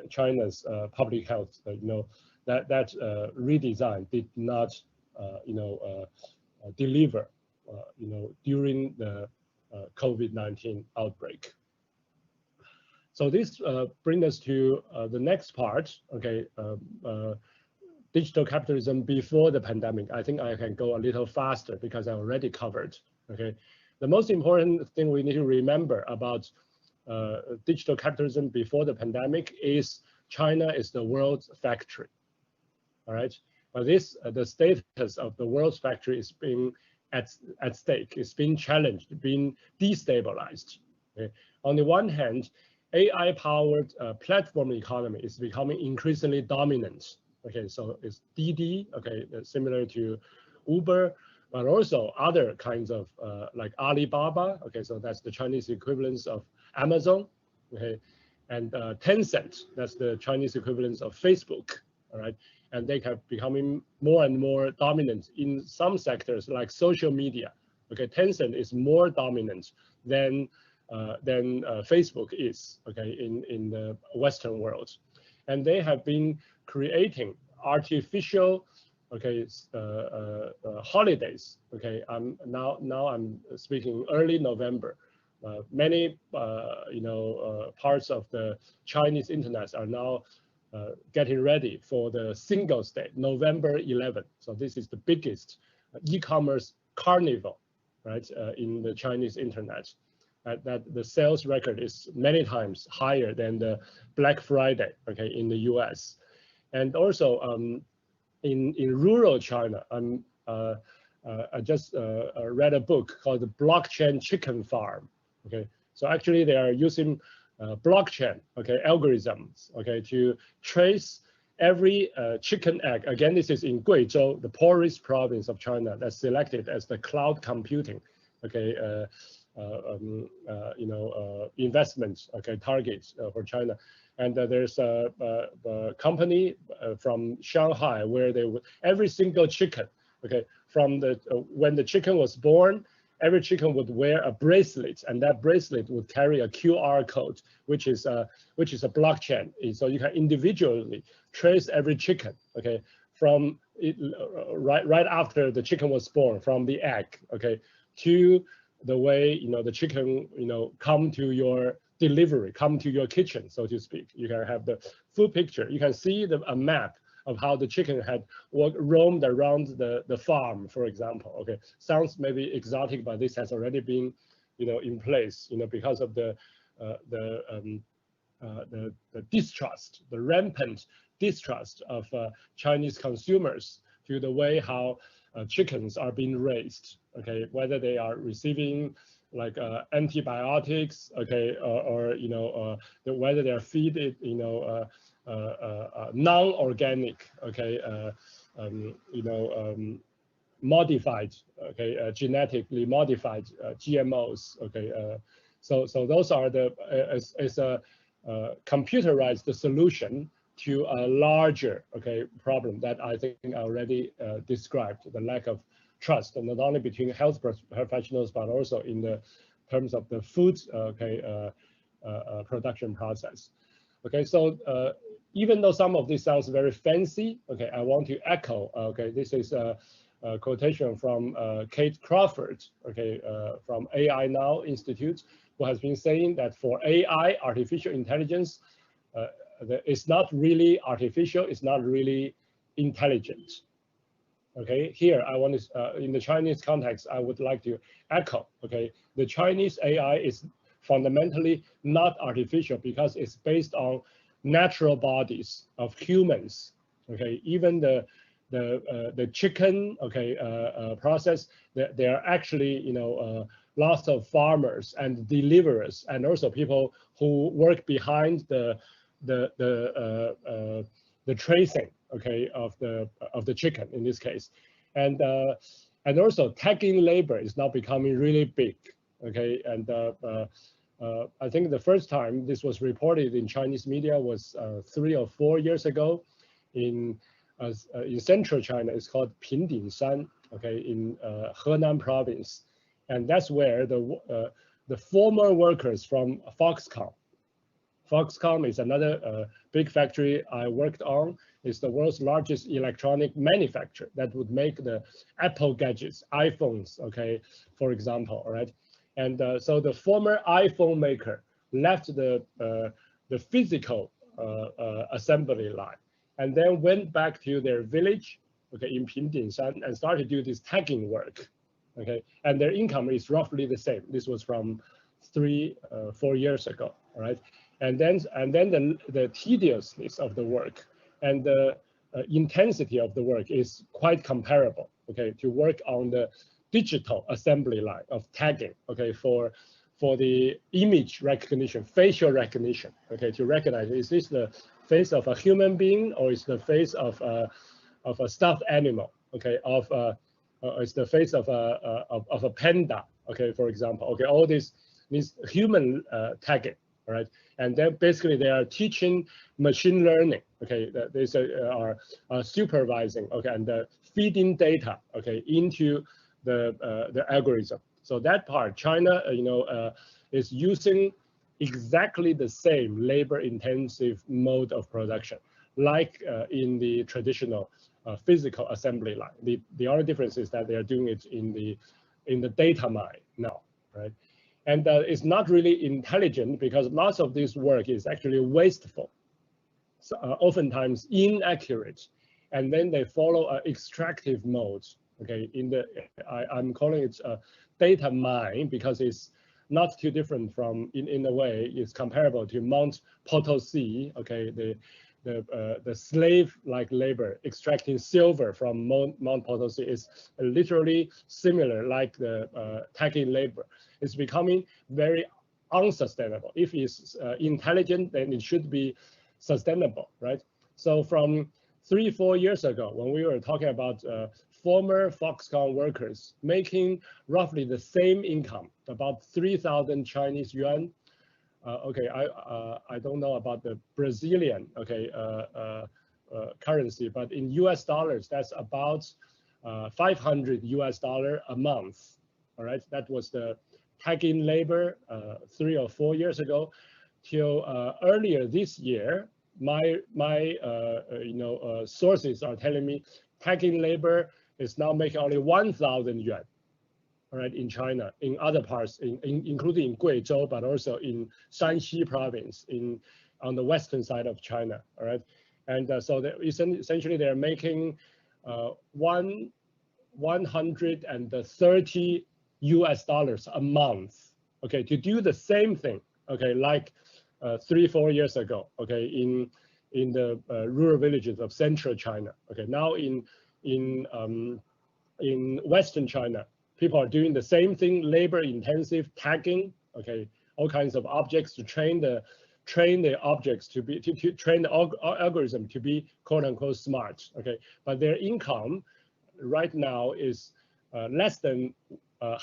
Speaker 2: China's public health, that redesign did not, deliver, during the COVID-19 outbreak. So this brings us to the next part, okay, digital capitalism before the pandemic. I think I can go a little faster because I already covered, okay. The most important thing we need to remember about digital capitalism before the pandemic is China is the world's factory, all right? But the status of the world's factory is being at stake, it's being challenged, being destabilized. Okay? On the one hand, AI-powered platform economy is becoming increasingly dominant. Okay, so it's Didi, okay, similar to Uber, but also other kinds of like Alibaba. Okay, so that's the Chinese equivalence of Amazon. Okay, and Tencent, that's the Chinese equivalence of Facebook. All right, and they have becoming more and more dominant in some sectors like social media. Okay, Tencent is more dominant than Facebook is, okay, in the Western world, and they have been creating artificial, okay, holidays. Okay, now I'm speaking early November. Many parts of the Chinese internet are now getting ready for the Singles Day, November 11th. So this is the biggest e-commerce carnival, right, in the Chinese internet. That the sales record is many times higher than the Black Friday, okay, in the US. And also in rural China, I just read a book called The Blockchain Chicken Farm. Okay, so actually they are using blockchain, okay, algorithms, okay, to trace every chicken egg. Again, this is in Guizhou, the poorest province of China, that's selected as the cloud computing, okay, investments, okay, targets for China. And there's a company from Shanghai where they would, every single chicken, okay, from the when the chicken was born, every chicken would wear a bracelet, and that bracelet would carry a QR code, which is a blockchain. So you can individually trace every chicken, okay, from it, right after the chicken was born, from the egg, okay, to the way the chicken come to your delivery, come to your kitchen, so to speak. You can have the full picture. You can see a map of how the chicken had roamed around the farm, for example. Okay, sounds maybe exotic, but this has already been, in place, because of the distrust, the rampant distrust of Chinese consumers to the way how chickens are being raised. Okay, whether they are receiving like antibiotics, okay, or whether they are fed non-organic, okay, modified, okay, genetically modified GMOs, okay. So those are the as a computerized solution to a larger, okay, problem that I think I already described, the lack of trust, and not only between health professionals, but also in the terms of the food, okay, production process. Okay, so even though some of this sounds very fancy, okay, I want to echo, okay, this is a quotation from Kate Crawford, okay, from AI Now Institute, who has been saying that for AI, artificial intelligence, it's not really artificial, it's not really intelligent. Okay, here I want to, in the Chinese context, I would like to echo, okay, the Chinese AI is fundamentally not artificial because it's based on natural bodies of humans. Okay, even the chicken, okay, process, they are actually lots of farmers and deliverers, and also people who work behind the tracing, okay, of the chicken in this case, and also tagging labor is now becoming really big. Okay, and I think the first time this was reported in Chinese media was 3 or 4 years ago in central China. It's called Pingdingshan, okay, in Henan province, and that's where the former workers from Foxconn is another big factory I worked on. It's the world's largest electronic manufacturer that would make the Apple gadgets, iPhones, okay, for example, all right? And so the former iPhone maker left the physical assembly line and then went back to their village, okay, in Pingdingshan, and started to do this tagging work, okay? And their income is roughly the same. This was from 3-4 years ago, all right? And then the tediousness of the work and the intensity of the work is quite comparable, okay, to work on the digital assembly line of tagging, okay, for the image recognition, facial recognition, okay, to recognize, is this the face of a human being or is the face of a stuffed animal, okay, is the face of a panda, okay, for example, okay, all this means human tagging, all right, and then basically they are teaching machine learning, okay, they are supervising, okay, and feeding data, okay, into the algorithm. So that part, China, is using exactly the same labor-intensive mode of production, like in the traditional physical assembly line. The only difference is that they are doing it in the data mine now, right? And it's not really intelligent because lots of this work is actually wasteful, so, oftentimes inaccurate, and then they follow an extractive mode. Okay, I'm calling it a data mine because it's not too different from, in a way, it's comparable to Mount Potosi, okay, the the slave-like labor, extracting silver from Mount Potosi, is literally similar like the tagging labor. It's becoming very unsustainable. If it's intelligent, then it should be sustainable, right? So from 3-4 years ago, when we were talking about former Foxconn workers making roughly the same income, about 3,000 Chinese yuan. Okay, I don't know about the Brazilian currency, but in US dollars, that's about $500 a month. All right, that was the tagging labor 3 or 4 years ago. Till earlier this year, my sources are telling me tagging labor is now making only 1,000 yuan. All right, in China, in other parts, including in Guizhou, but also in Shanxi province, on the western side of China. All right, and so essentially they're making $130 a month. Okay, to do the same thing. Okay, like 3-4 years ago. Okay, in the rural villages of central China. Okay, now in Western China, people are doing the same thing, labor-intensive tagging. Okay, all kinds of objects to train the objects to train the algorithm to be quote unquote smart. Okay, but their income right now is less than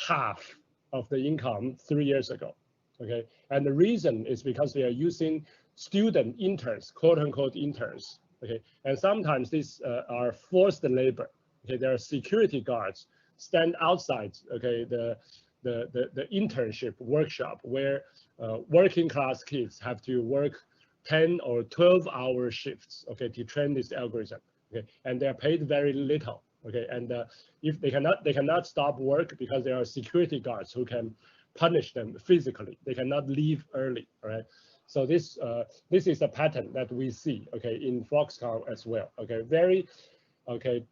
Speaker 2: half of the income 3 years ago. Okay, and the reason is because they are using student interns, quote unquote interns. Okay, and sometimes these are forced labor. Okay, there are security guards stand outside. Okay, the internship workshop where working class kids have to work 10 or 12-hour shifts. Okay, to train this algorithm. Okay, and they are paid very little. Okay, and if they cannot stop work because there are security guards who can punish them physically. They cannot leave early. All right. So this is a pattern that we see. Okay, in Foxconn as well. Okay, very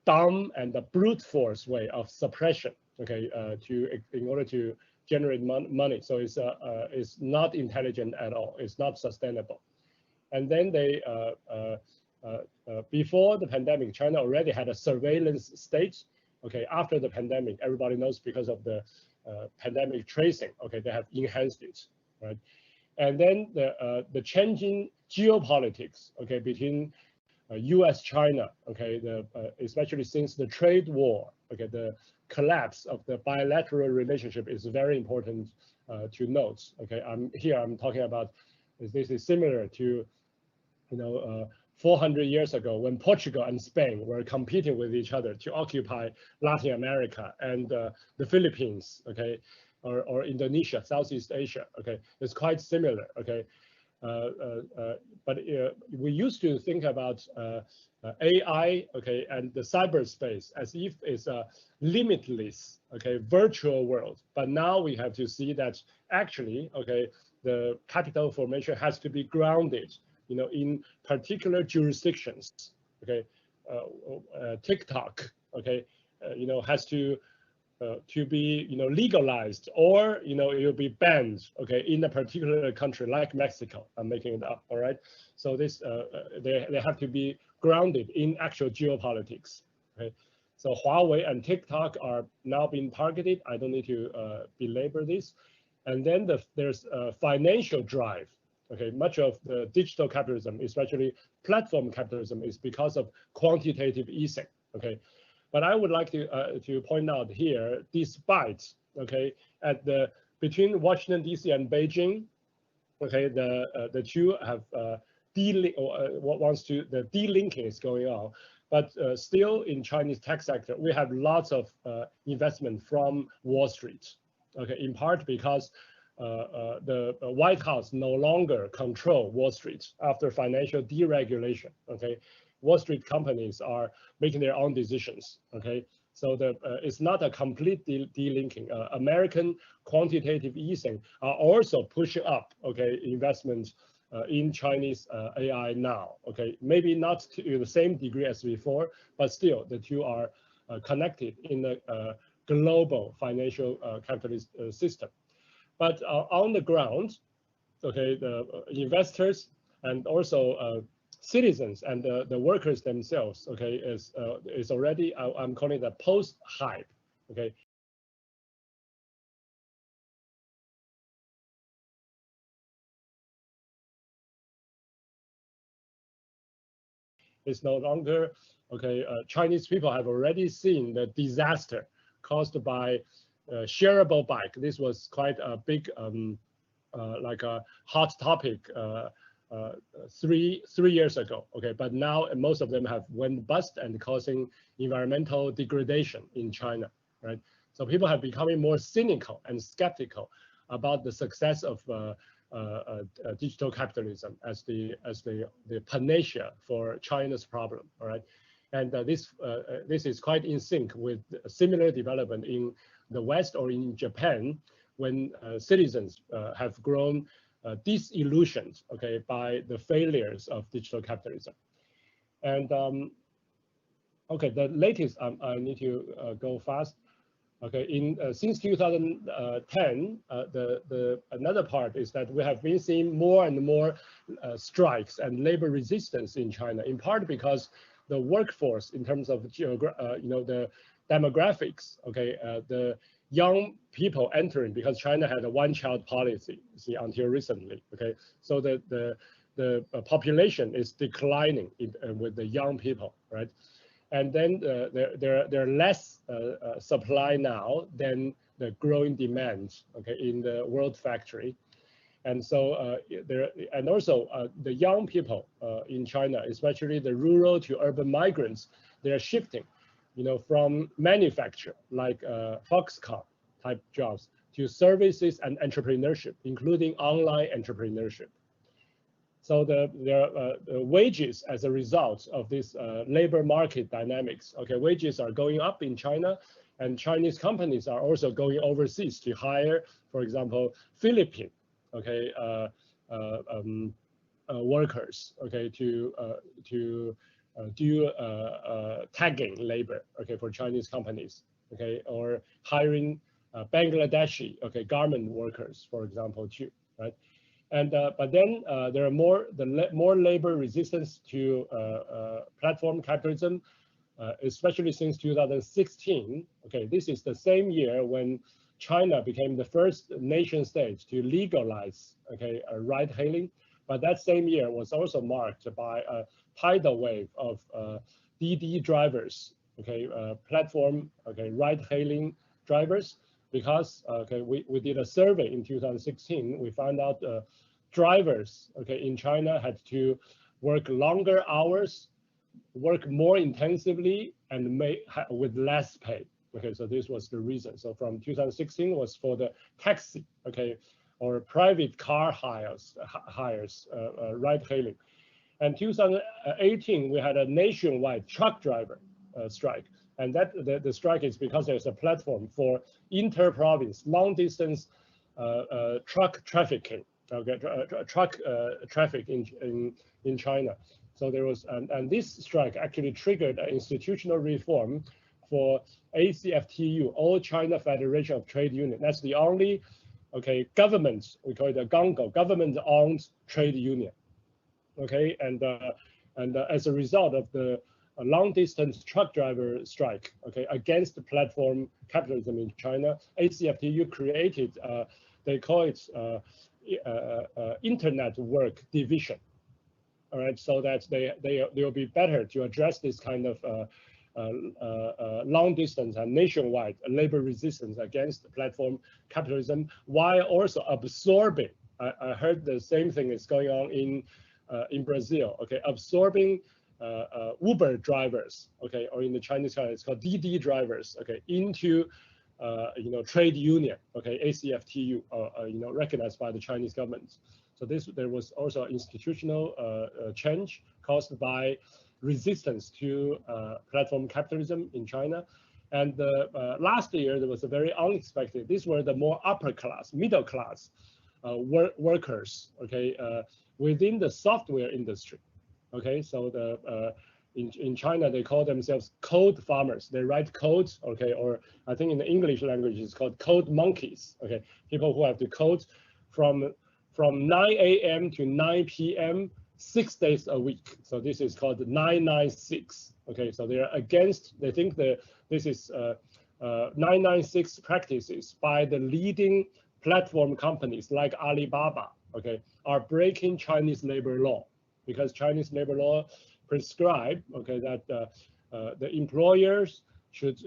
Speaker 2: dumb and the brute force way of suppression. Okay, in order to generate money. So it's not intelligent at all. It's not sustainable. And then they before the pandemic, China already had a surveillance state. Okay, after the pandemic, everybody knows because of the pandemic tracing. Okay, they have enhanced it, right? And then the changing geopolitics. Okay, between U.S. China. Okay, especially since the trade war. Okay, the collapse of the bilateral relationship is very important to note. Okay, I'm talking about. This is similar to, 400 years ago when Portugal and Spain were competing with each other to occupy Latin America and the Philippines, okay, or Indonesia, Southeast Asia, okay, it's quite similar, okay. But we used to think about AI, okay, and the cyberspace as if it's a limitless, okay, virtual world. But now we have to see that actually, okay, the capital formation has to be grounded, in particular jurisdictions. Okay, TikTok, okay, has to be legalized, or it will be banned, okay, in a particular country like Mexico. I'm making it up. All right, so this they have to be grounded in actual geopolitics. Okay, so Huawei and TikTok are now being targeted. I don't need to belabor this. And then there's a financial drive. Okay, much of the digital capitalism, especially platform capitalism, is because of quantitative easing. Okay, but I would like to point out here, despite, okay, between Washington D.C. and Beijing, okay, the two have the delinking is going on, but still in Chinese tech sector we have lots of investment from Wall Street. Okay, in part because the White House no longer control Wall Street after financial deregulation. Okay, Wall Street companies are making their own decisions. Okay, so it's not a complete delinking. American quantitative easing are also pushing up, okay, investments in Chinese AI now. Okay, maybe not to the same degree as before, but still the two are connected in the global financial capitalist system. But on the ground, okay, the investors and also citizens and the workers themselves, okay, is already, I'm calling it a post-hype, okay. It's no longer, okay, Chinese people have already seen the disaster caused by shareable bike. This was quite a big, like a hot topic 3 years ago, okay, but now most of them have went bust and causing environmental degradation in China, right? So people have becoming more cynical and skeptical about the success of digital capitalism as the panacea for China's problem, all right? And this is quite in sync with a similar development in the West or in Japan, when citizens have grown disillusioned, okay, by the failures of digital capitalism. And okay, the latest, I need to go fast. Okay, since 2010, another part is that we have been seeing more and more strikes and labor resistance in China, in part because the workforce, in terms of the demographics, okay, the young people entering, because China had a one-child policy, see, until recently, okay, so the population is declining with the young people, right? And then there are less supply now than the growing demand, okay, in the world factory. And so also the young people in China, especially the rural to urban migrants, they are shifting, you know, from manufacture, like Foxconn type jobs, to services and entrepreneurship, including online entrepreneurship. So the wages as a result of this labor market dynamics, okay, wages are going up in China, and Chinese companies are also going overseas to hire, for example, Philippine, okay, workers, okay, to do tagging labor, okay, for Chinese companies, okay, or hiring Bangladeshi, okay, garment workers, for example, too, right? And but then there are more labor resistance to platform capitalism, especially since 2016. Okay, this is the same year when China became the first nation state to legalize, okay, ride-hailing. But that same year was also marked by a tidal wave of DD drivers, okay, platform, okay, ride-hailing drivers. Because okay, we did a survey in 2016, we found out drivers, okay, in China had to work longer hours, work more intensively, and with less pay. Okay, so this was the reason. So from 2016 was for the taxi, okay, or private car hires, ride-hailing. And 2018 we had a nationwide truck driver strike. And that the strike is because there's a platform for inter-province, long-distance truck trafficking, okay, truck traffic in China. So there was, and this strike actually triggered an institutional reform for ACFTU, All China Federation of Trade Union. That's the only, okay, government, we call it a GONGO, government-owned trade union. Okay, and as a result of the a long-distance truck driver strike, okay, against the platform capitalism in China, ACFTU created, they call it internet work division, all right, so that they will be better to address this kind of long-distance and nationwide labor resistance against platform capitalism, while also absorbing, I heard the same thing is going on in Brazil, okay, absorbing Uber drivers, okay, or in the Chinese side, it's called DD drivers, okay, into trade union, okay, ACFTU, recognized by the Chinese government. So there was also institutional change caused by resistance to platform capitalism in China. And last year there was a very unexpected. These were the more upper class, middle class workers, okay, within the software industry. Okay, so in China they call themselves code farmers. They write code, okay, or I think in the English language it's called code monkeys. Okay, people who have to code from 9 a.m. to 9 p.m. 6 days a week. So this is called 996. Okay, so they are against. They think that this is 996 practices by the leading platform companies like Alibaba. Okay, are breaking Chinese labor law, because Chinese labor law prescribe, okay, that the employers should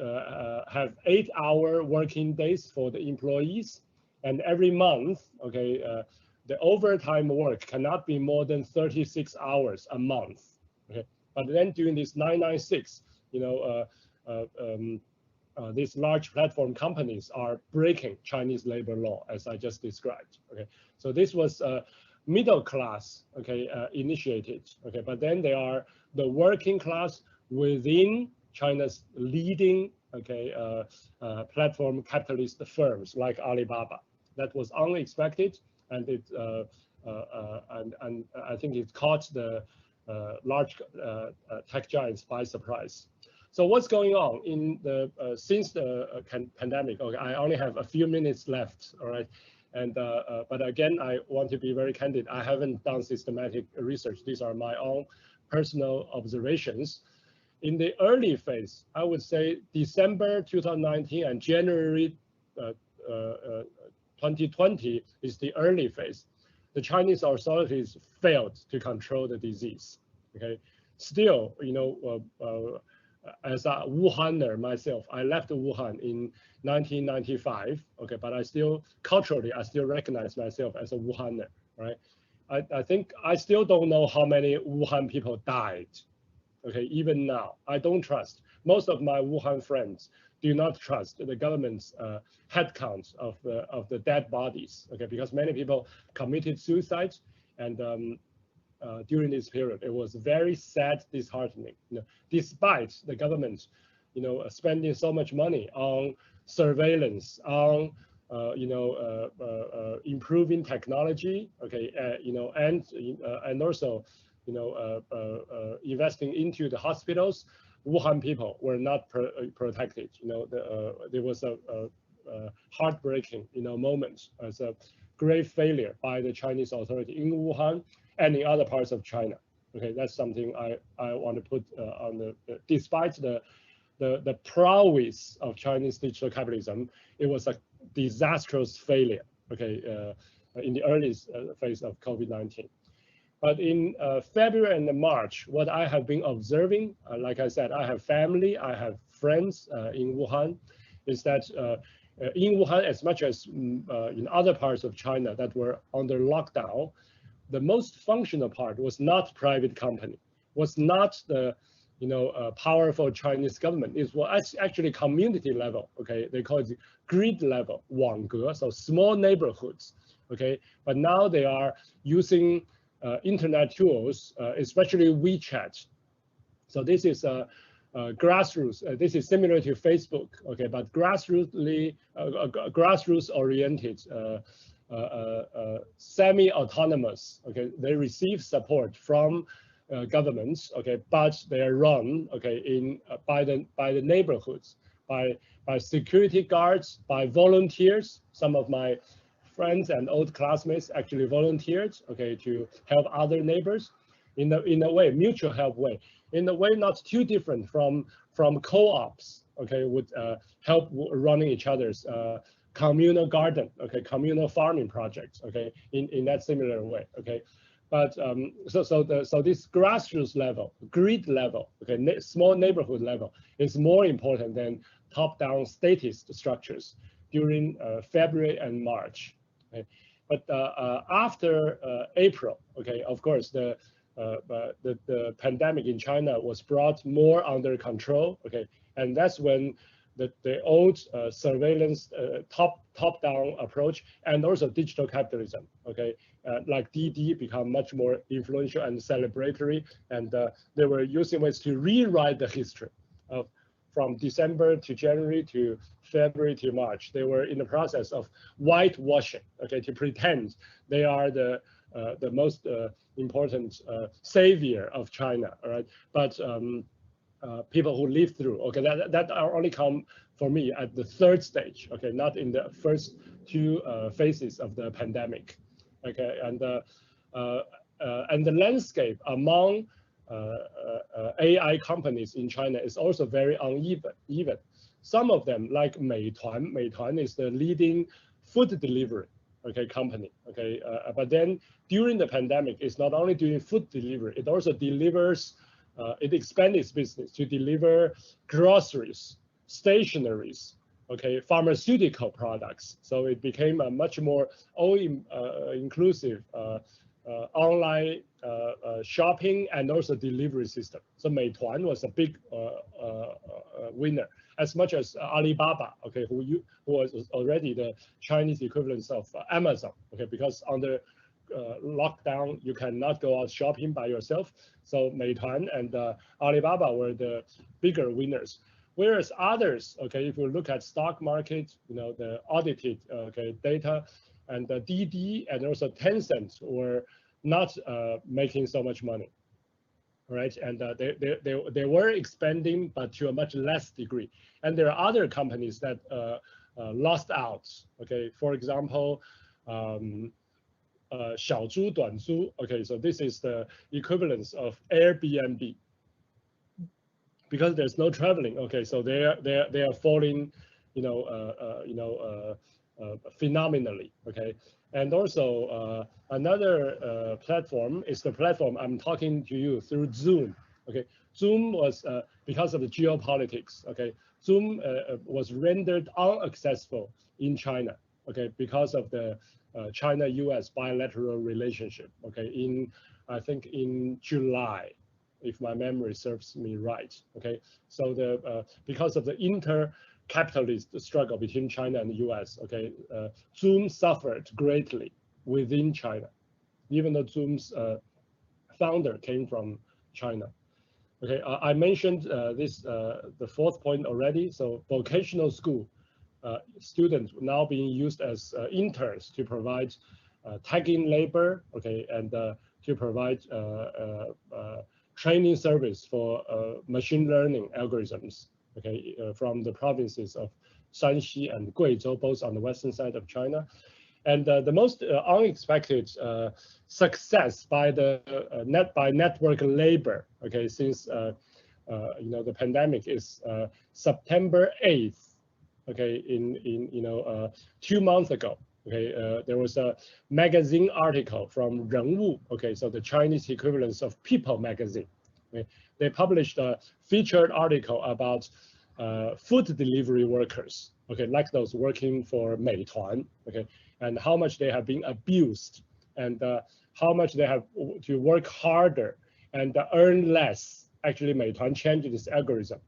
Speaker 2: have 8-hour working days for the employees, and every month, okay, the overtime work cannot be more than 36 hours a month. Okay, but then during this 996, you know, these large platform companies are breaking Chinese labor law, as I just described. Okay, so this was middle class, okay, initiated. Okay, but then there are the working class within China's leading, okay, platform capitalist firms like Alibaba. That was unexpected, and it and I think it caught the large tech giants by surprise. So what's going on in the since the pandemic? Okay, I only have a few minutes left. All right, and but again, I want to be very candid. I haven't done systematic research. These are my own personal observations. In the early phase, I would say December 2019 and January 2020 is the early phase. The Chinese authorities failed to control the disease. Okay, still, you know, as a Wuhaner myself, I left Wuhan in 1995. Okay, but I still culturally, I still recognize myself as a Wuhaner. Right? I think I still don't know how many Wuhan people died. Okay, even now, I don't trust. Most of my Wuhan friends do not trust the government's head count of the dead bodies. Okay, because many people committed suicide, and during this period, it was very sad, disheartening. You know, despite the government, you know, spending so much money on surveillance, on improving technology. Okay, you know, and also, you know, investing into the hospitals, Wuhan people were not protected. You know, there was a heartbreaking, you know, moment as a great failure by the Chinese authority in Wuhan and in other parts of China. Okay, that's something I want to put on the. Despite the prowess of Chinese digital capitalism, it was a disastrous failure. Okay, in the early phase of COVID-19. But in February and March, what I have been observing, like I said, I have family, I have friends in Wuhan, is that in Wuhan, as much as in other parts of China that were under lockdown, the most functional part was not private company, was not the powerful Chinese government. It was actually community level. Okay, they call it grid level, 网格, so small neighborhoods. Okay, but now they are using internet tools, especially WeChat. So this is grassroots. This is similar to Facebook. Okay, but grassroots oriented, semi-autonomous. Okay, they receive support from governments. Okay, but they are run. Okay, in by the neighborhoods, by security guards, by volunteers. Some of my friends and old classmates actually volunteered, okay, to help other neighbors in a way, mutual help way, in a way not too different from co-ops, okay, would help running each other's communal garden, okay, communal farming projects, okay, in that similar way, okay. But so this grassroots level, grid level, okay, small neighborhood level is more important than top-down statist structures during February and March. Okay. But after April, okay, of course, the pandemic in China was brought more under control, okay, and that's when the old surveillance top-down approach and also digital capitalism, okay, like DD become much more influential and celebratory, and they were using ways to rewrite the history of from December to January to February to March. They were in the process of whitewashing, okay, to pretend they are the most important savior of China, all right? But people who lived through, okay, that only come for me at the third stage, okay, not in the first two phases of the pandemic, okay, and and the landscape among AI companies in China is also very uneven. Some of them, like Meituan is the leading food delivery company. But then during the pandemic, it's not only doing food delivery, it also delivers, it expanded its business to deliver groceries, stationaries, pharmaceutical products. So it became a much more all-inclusive online shopping and also delivery system. So Meituan was a big winner, as much as Alibaba, who was already the Chinese equivalent of Amazon, because under lockdown you cannot go out shopping by yourself. So Meituan and Alibaba were the bigger winners. Whereas others, if you look at stock market, the audited data, and the DD and also Tencent were not making so much money, right? And they were expanding, but to a much less degree. And there are other companies that lost out. For example, 小猪短租. So this is the equivalence of Airbnb. Because there's no traveling, so they are falling, phenomenally, And also another platform is the platform I'm talking to you through Zoom, Zoom was because of the geopolitics, Zoom was rendered unaccessible in China, because of the China-US bilateral relationship, I think in July, if my memory serves me right, So because of the inter-capitalist struggle between China and the US, Zoom suffered greatly within China, even though Zoom's founder came from China. I mentioned the fourth point already. So vocational school students now being used as interns to provide tagging labor, and to provide training service for machine learning algorithms, from the provinces of Shanxi and Guizhou, both on the western side of China. And the most unexpected success by the network labor, since the pandemic is September 8th, in 2 months ago. There was a magazine article from Renwu, so the Chinese equivalence of People magazine. They published a featured article about food delivery workers, like those working for Meituan, and how much they have been abused, and how much they have to work harder and earn less. Actually, Meituan changed its algorithm,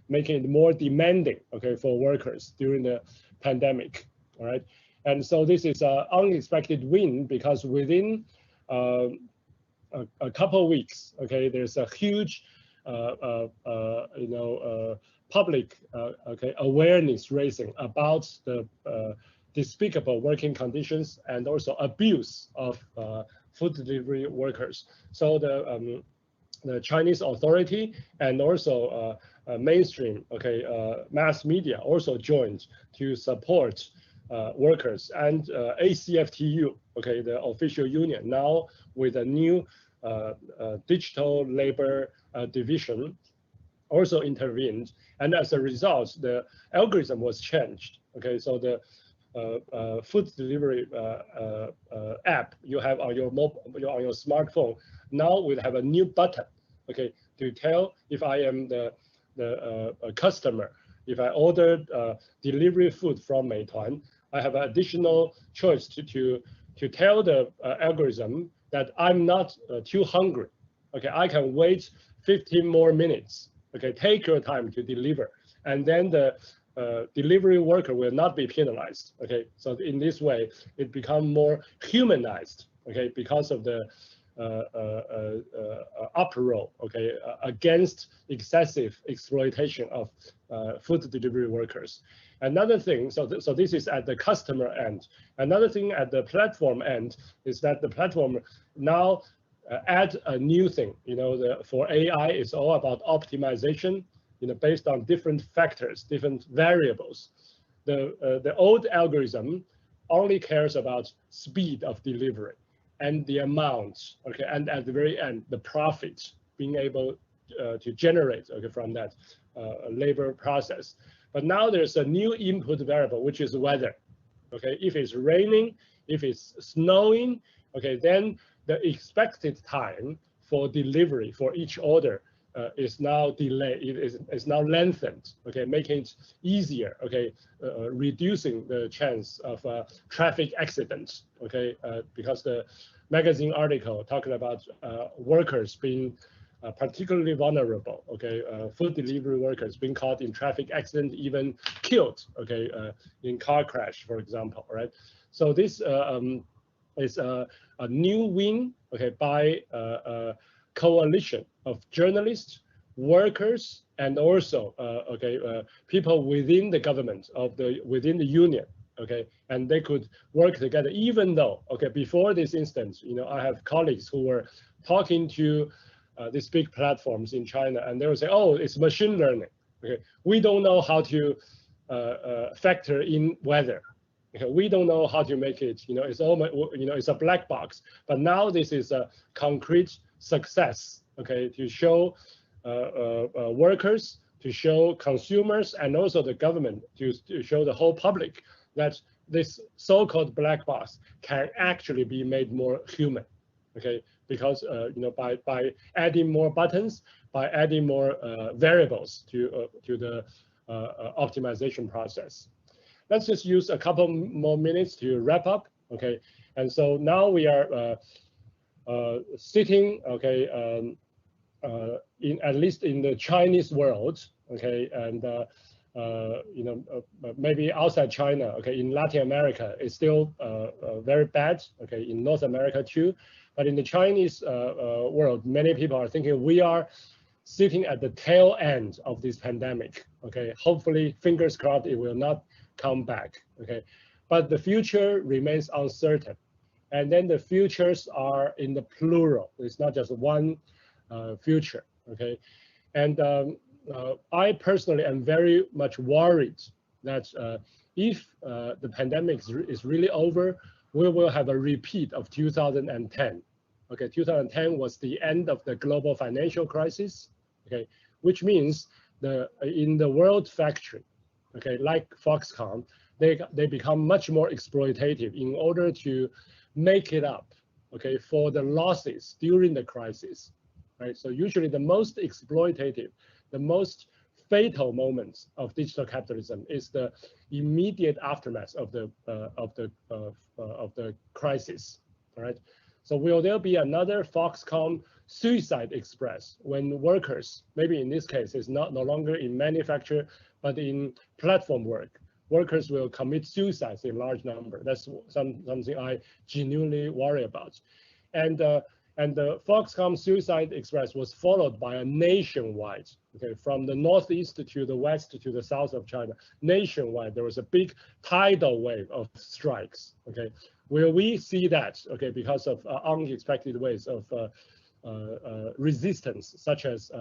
Speaker 2: making it more demanding, for workers during the pandemic, all right? And so this is an unexpected win, because within a couple of weeks, there's a huge, public, awareness raising about the despicable working conditions and also abuse of food delivery workers. So the Chinese authority and also mainstream, mass media also joined to support workers, and ACFTU, the official union, now with a new digital labor division, also intervened, and as a result, the algorithm was changed. So the food delivery app you have on your on your smartphone now will have a new button, to tell if I am the customer. If I ordered delivery food from Meituan, I have an additional choice to tell the algorithm that I'm not too hungry. I can wait 15 more minutes. Take your time to deliver, and then the delivery worker will not be penalized. So in this way, it becomes more humanized. Because of the uproar, against excessive exploitation of food delivery workers. Another thing, so this is at the customer end. Another thing at the platform end is that the platform now add a new thing. For AI, it's all about optimization, based on different factors, different variables. The old algorithm only cares about speed of delivery and the amount, okay, and at the very end, the profit being able to generate, okay, from that labor process. But now there's a new input variable, which is weather. Okay, if it's raining, if it's snowing, okay, then the expected time for delivery for each order is now delayed. Is now lengthened. Okay, making it easier. Okay, reducing the chance of traffic accidents. Okay, because the magazine article talking about workers being particularly vulnerable, okay, food delivery workers being caught in traffic accident, even killed, okay, in car crash, for example, right? So this is a new win, okay, by a coalition of journalists, workers, and also, people within the government within the union, okay, and they could work together, even though, okay, before this instance, you know, I have colleagues who were talking to these big platforms in China, and they will say, "Oh, it's machine learning. Okay, we don't know how to factor in weather. Okay, we don't know how to make it. You know, it's all, you know, it's a black box. But now this is a concrete success. Okay, to show workers, to show consumers, and also the government to show the whole public that this so-called black box can actually be made more human. Okay." Because you know, by adding more buttons, by adding more variables to the optimization process. Let's just use a couple more minutes to wrap up. Okay, and so now we are sitting, okay, in at least in the Chinese world, okay, and you know, maybe outside China, okay, in Latin America, it's still very bad, okay, in North America too. But in the Chinese world, many people are thinking we are sitting at the tail end of this pandemic. Okay, hopefully, fingers crossed, it will not come back. Okay, but the future remains uncertain, and then the futures are in the plural. It's not just one future. Okay, and I personally am very much worried that if the pandemic is really over, we will have a repeat of 2010. Okay, 2010 was the end of the global financial crisis. Okay, which means in the world factory, okay, like Foxconn, they become much more exploitative in order to make it up, okay, for the losses during the crisis. Right. So usually the most exploitative, the most fatal moments of digital capitalism is the immediate aftermath of the crisis. All right. So will there be another Foxconn suicide express when workers, maybe in this case, is no longer in manufacture but in platform work, workers will commit suicides in large number. That's something I genuinely worry about. And the Foxconn Suicide Express was followed by a nationwide, okay, from the northeast to the west to the south of China, nationwide, there was a big tidal wave of strikes, okay. Will we see that, okay, because of unexpected ways of resistance, such as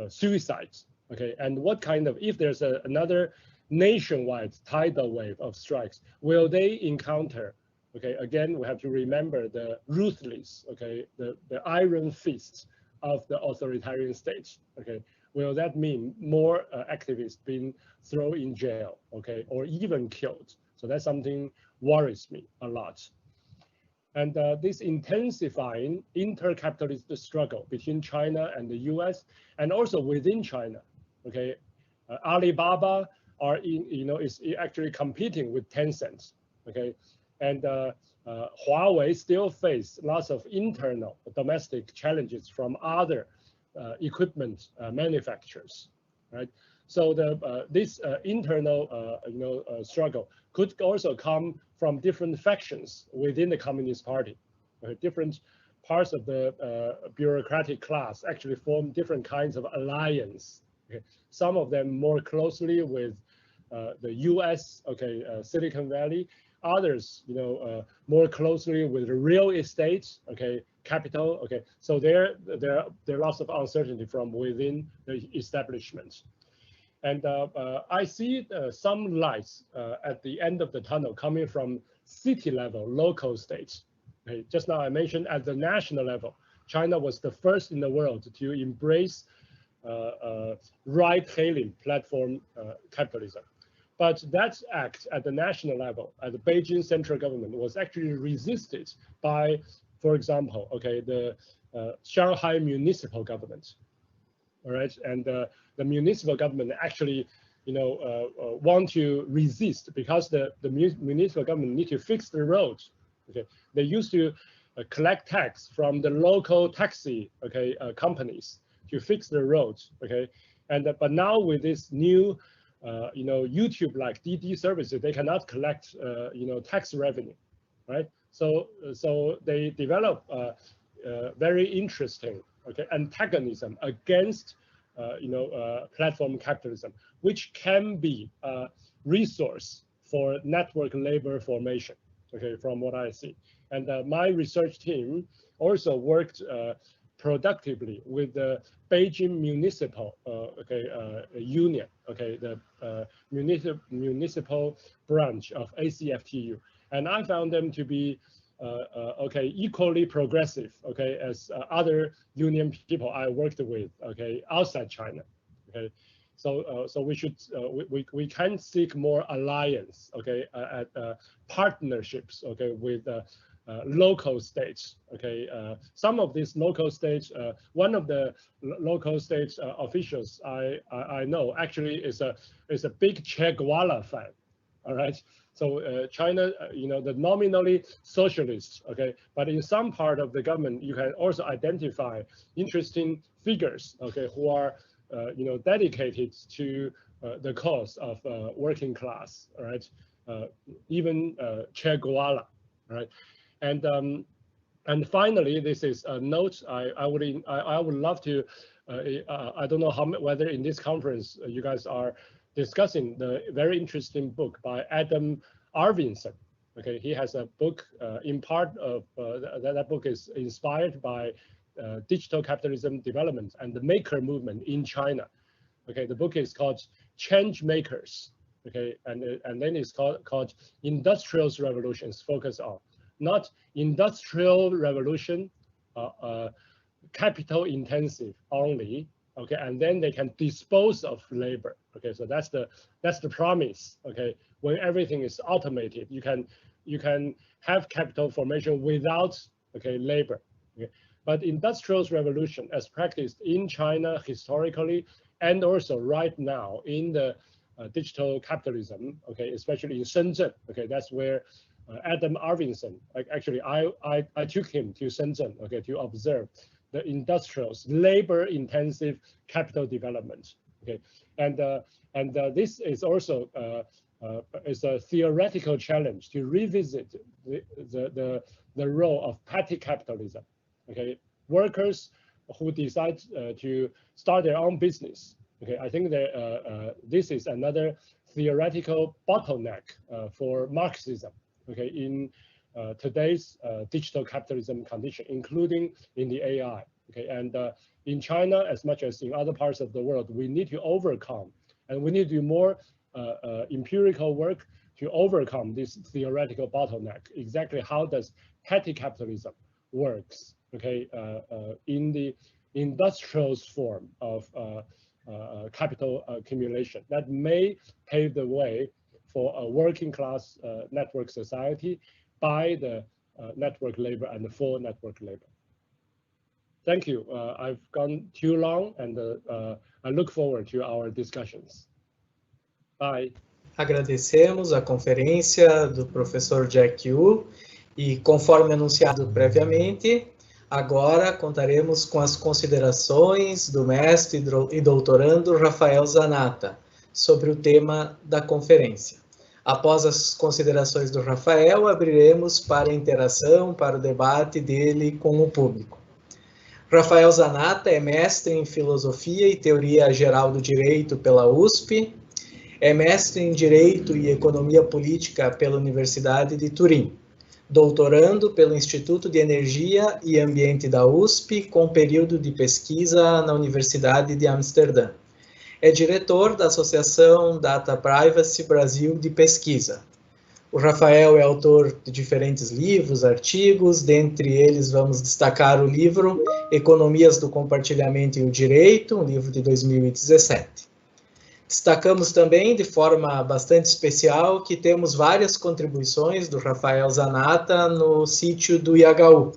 Speaker 2: suicides, okay, and what kind of, if there's another nationwide tidal wave of strikes, will they encounter, okay, again, we have to remember the ruthless, okay, the iron fist of the authoritarian state, okay. Will that mean more activists being thrown in jail, okay, or even killed? So that's something worries me a lot. And this intensifying inter-capitalist struggle between China and the US, and also within China, okay, Alibaba is actually competing with Tencent, okay, and Huawei still face lots of internal domestic challenges from other equipment manufacturers, right? So this internal struggle could also come from different factions within the Communist Party. Different parts of the bureaucratic class actually form different kinds of alliance. Okay? Some of them more closely with the U.S. Okay, Silicon Valley. Others, more closely with the real estate. Okay, capital. Okay, so there are lots of uncertainty from within the establishment. And I see some lights at the end of the tunnel coming from city level, local states. Okay, just now I mentioned at the national level, China was the first in the world to embrace ride-hailing platform capitalism. But that act at the national level, at the Beijing central government, was actually resisted by, for example, okay, the Shanghai municipal government. All right, and the municipal government actually, want to resist because the municipal government need to fix the roads. Okay, they used to collect tax from the local taxi, okay, companies to fix the roads. Okay, and but now with this new, YouTube-like DD services, they cannot collect, tax revenue, right? So they develop very interesting, okay, antagonism against, platform capitalism, which can be a resource for network labor formation, okay, from what I see. And my research team also worked productively with the Beijing municipal union, okay, the municipal branch of ACFTU, and I found them to be equally progressive, okay, as other union people I worked with, okay, outside China, okay. So we should we can seek more alliance, okay, partnerships, okay, with local states, okay. Some of these local states, one of the local states officials I know actually is a big Che Guevara fan, all right. So China, the nominally socialists, okay, but in some part of the government, you can also identify interesting figures, okay, who are, dedicated to the cause of working class, all right, even Che Guevara, right, and finally, this is a note I would love to, I don't know whether in this conference you guys are discussing the very interesting book by Adam Arvinson. Okay, he has a book, in part of that book is inspired by digital capitalism development and the maker movement in China. Okay, the book is called Change Makers. Okay, and then it's called Industrial Revolutions Focus on, not industrial revolution, capital intensive only. Okay, and then they can dispose of labor. Okay, so that's the promise. Okay, when everything is automated, you can have capital formation without, okay, labor. Okay, but industrial revolution as practiced in China historically and also right now in the digital capitalism. Okay, especially in Shenzhen. Okay, that's where Adam Arvinson. Actually, I took him to Shenzhen. Okay, to observe the industrials, labor-intensive capital development. Okay, and this is also is a theoretical challenge to revisit the role of petty capitalism. Okay, workers who decide to start their own business. Okay, I think that this is another theoretical bottleneck for Marxism. Okay, in today's digital capitalism condition, including in the AI. Okay, and in China, as much as in other parts of the world, we need to overcome, and we need to do more empirical work to overcome this theoretical bottleneck. Exactly how does petty capitalism works? Okay, in the industrial form of capital accumulation that may pave the way for a working class network society by the network labor and for network labor. Thank you. I've gone too long, and I look forward to our discussions. Bye.
Speaker 1: Agradecemos a conferência do professor Jack Yu e, conforme anunciado previamente, agora contaremos com as considerações do mestre e doutorando Rafael Zanatta sobre o tema da conferência. Após as considerações do Rafael, abriremos para a interação, para o debate dele com o público. Rafael Zanatta é mestre em Filosofia e Teoria Geral do Direito pela USP, é mestre em Direito e Economia Política pela Universidade de Turim, doutorando pelo Instituto de Energia e Ambiente da USP, com período de pesquisa na Universidade de Amsterdã. É diretor da Associação Data Privacy Brasil de Pesquisa. O Rafael é autor de diferentes livros, artigos, dentre eles vamos destacar o livro Economias do Compartilhamento e o Direito, um livro de 2017. Destacamos também, de forma bastante especial, que temos várias contribuições do Rafael Zanatta no sítio do IHU.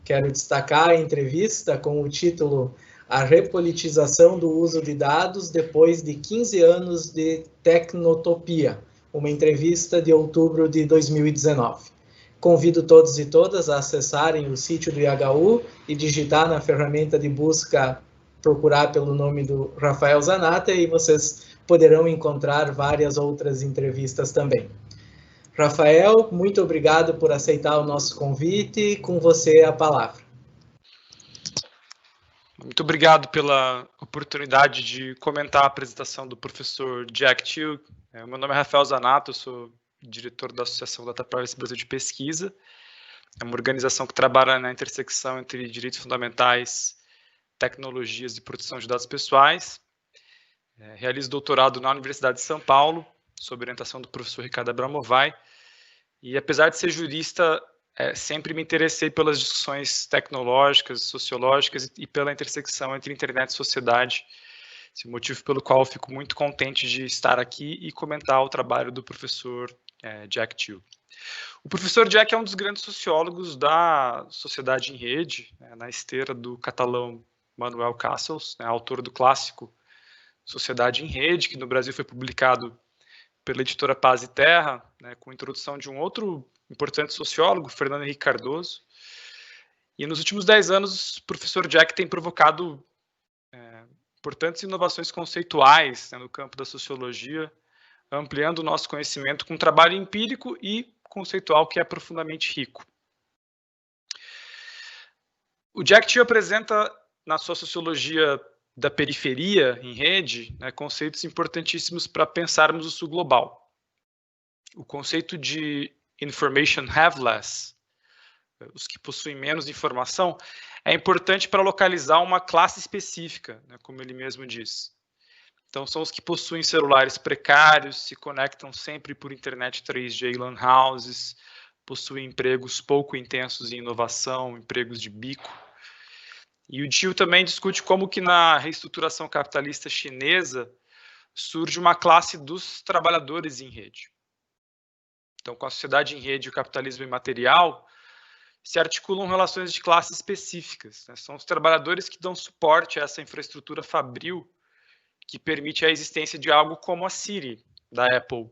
Speaker 1: Quero destacar a entrevista com o título A Repolitização do Uso de Dados depois de 15 anos de Tecnotopia, uma entrevista de outubro de 2019. Convido todos e todas a acessarem o sítio do IHU e digitar na ferramenta de busca, procurar pelo nome do Rafael Zanatta, e vocês poderão encontrar várias outras entrevistas também. Rafael, muito obrigado por aceitar o nosso convite. Com você a palavra.
Speaker 3: Muito obrigado pela oportunidade de comentar a apresentação do professor Jack Chiu. Meu nome é Rafael Zanatta, eu sou diretor da Associação Data Privacy Brasil de Pesquisa. É uma organização que trabalha na intersecção entre direitos fundamentais, tecnologias e proteção de dados pessoais. Realizo doutorado na Universidade de São Paulo, sob orientação do professor Ricardo Abramovay. E apesar de ser jurista, sempre me interessei pelas discussões tecnológicas, sociológicas e pela intersecção entre internet e sociedade. Esse é o motivo pelo qual eu fico muito contente de estar aqui e comentar o trabalho do professor Jack Chiu. O professor Jack é um dos grandes sociólogos da sociedade em rede, na esteira do catalão Manuel Castells, autor do clássico Sociedade em Rede, que no Brasil foi publicado pela editora Paz e Terra, com a introdução de um outro importante sociólogo, Fernando Henrique Cardoso. E nos últimos 10 anos, o professor Jack tem provocado importantes inovações conceituais no campo da sociologia, ampliando o nosso conhecimento com um trabalho empírico e conceitual que é profundamente rico. O Jack Chiu apresenta, na sua sociologia da periferia em rede, conceitos importantíssimos para pensarmos o sul global. O conceito de information have less, os que possuem menos informação, é importante para localizar uma classe específica, como ele mesmo diz. Então, são os que possuem celulares precários, se conectam sempre por internet 3G e LAN houses, possuem empregos pouco intensos em inovação, empregos de bico. E o Chiu também discute como que na reestruturação capitalista chinesa surge uma classe dos trabalhadores em rede. Então, com a sociedade em rede e o capitalismo imaterial, se articulam relações de classe específicas. São os trabalhadores que dão suporte a essa infraestrutura fabril que permite a existência de algo como a Siri, da Apple,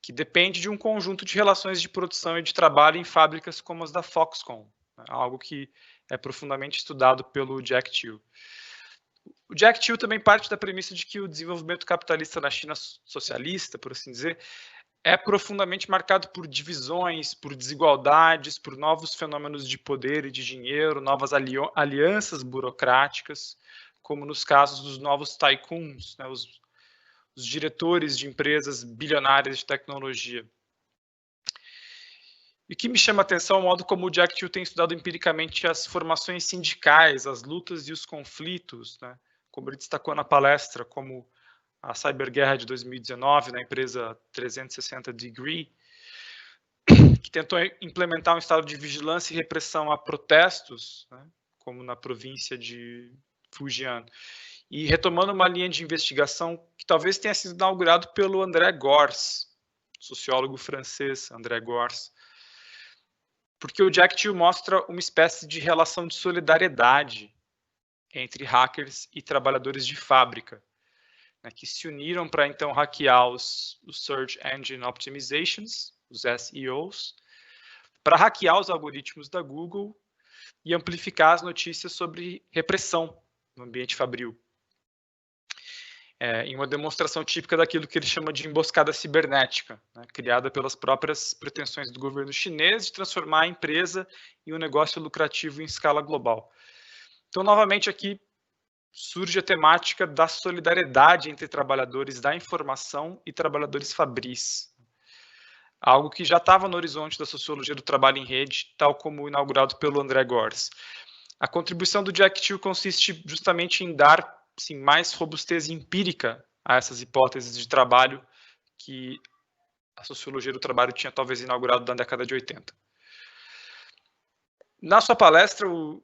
Speaker 3: que depende de um conjunto de relações de produção e de trabalho em fábricas como as da Foxconn, algo que é profundamente estudado pelo Jack Chiu. O Jack Chiu também parte da premissa de que o desenvolvimento capitalista na China socialista, por assim dizer, é profundamente marcado por divisões, por desigualdades, por novos fenômenos de poder e de dinheiro, novas alianças burocráticas, como nos casos dos novos tycoons, os diretores de empresas bilionárias de tecnologia. E o que me chama a atenção é o modo como o Jack Chiu tem estudado empiricamente as formações sindicais, as lutas e os conflitos, como ele destacou na palestra, como a cyberguerra de 2019, na empresa 360 Degree, que tentou implementar um estado de vigilância e repressão a protestos, como na província de Fujian, e retomando uma linha de investigação que talvez tenha sido inaugurado pelo André Gorz, sociólogo francês André Gorz, porque o Jack Chiu mostra uma espécie de relação de solidariedade entre hackers e trabalhadores de fábrica, que se uniram para então hackear os Search Engine Optimizations, os SEOs, para hackear os algoritmos da Google e amplificar as notícias sobre repressão no ambiente fabril. Em uma demonstração típica daquilo que ele chama de emboscada cibernética, criada pelas próprias pretensões do governo chinês de transformar a empresa em um negócio lucrativo em escala global. Então, novamente, aqui surge a temática da solidariedade entre trabalhadores da informação e trabalhadores fabris. Algo que já estava no horizonte da sociologia do trabalho em rede, tal como inaugurado pelo André Gorz. A contribuição do Jack Chiu consiste justamente em dar assim, mais robustez empírica a essas hipóteses de trabalho que a sociologia do trabalho tinha talvez inaugurado na década de 80. Na sua palestra, o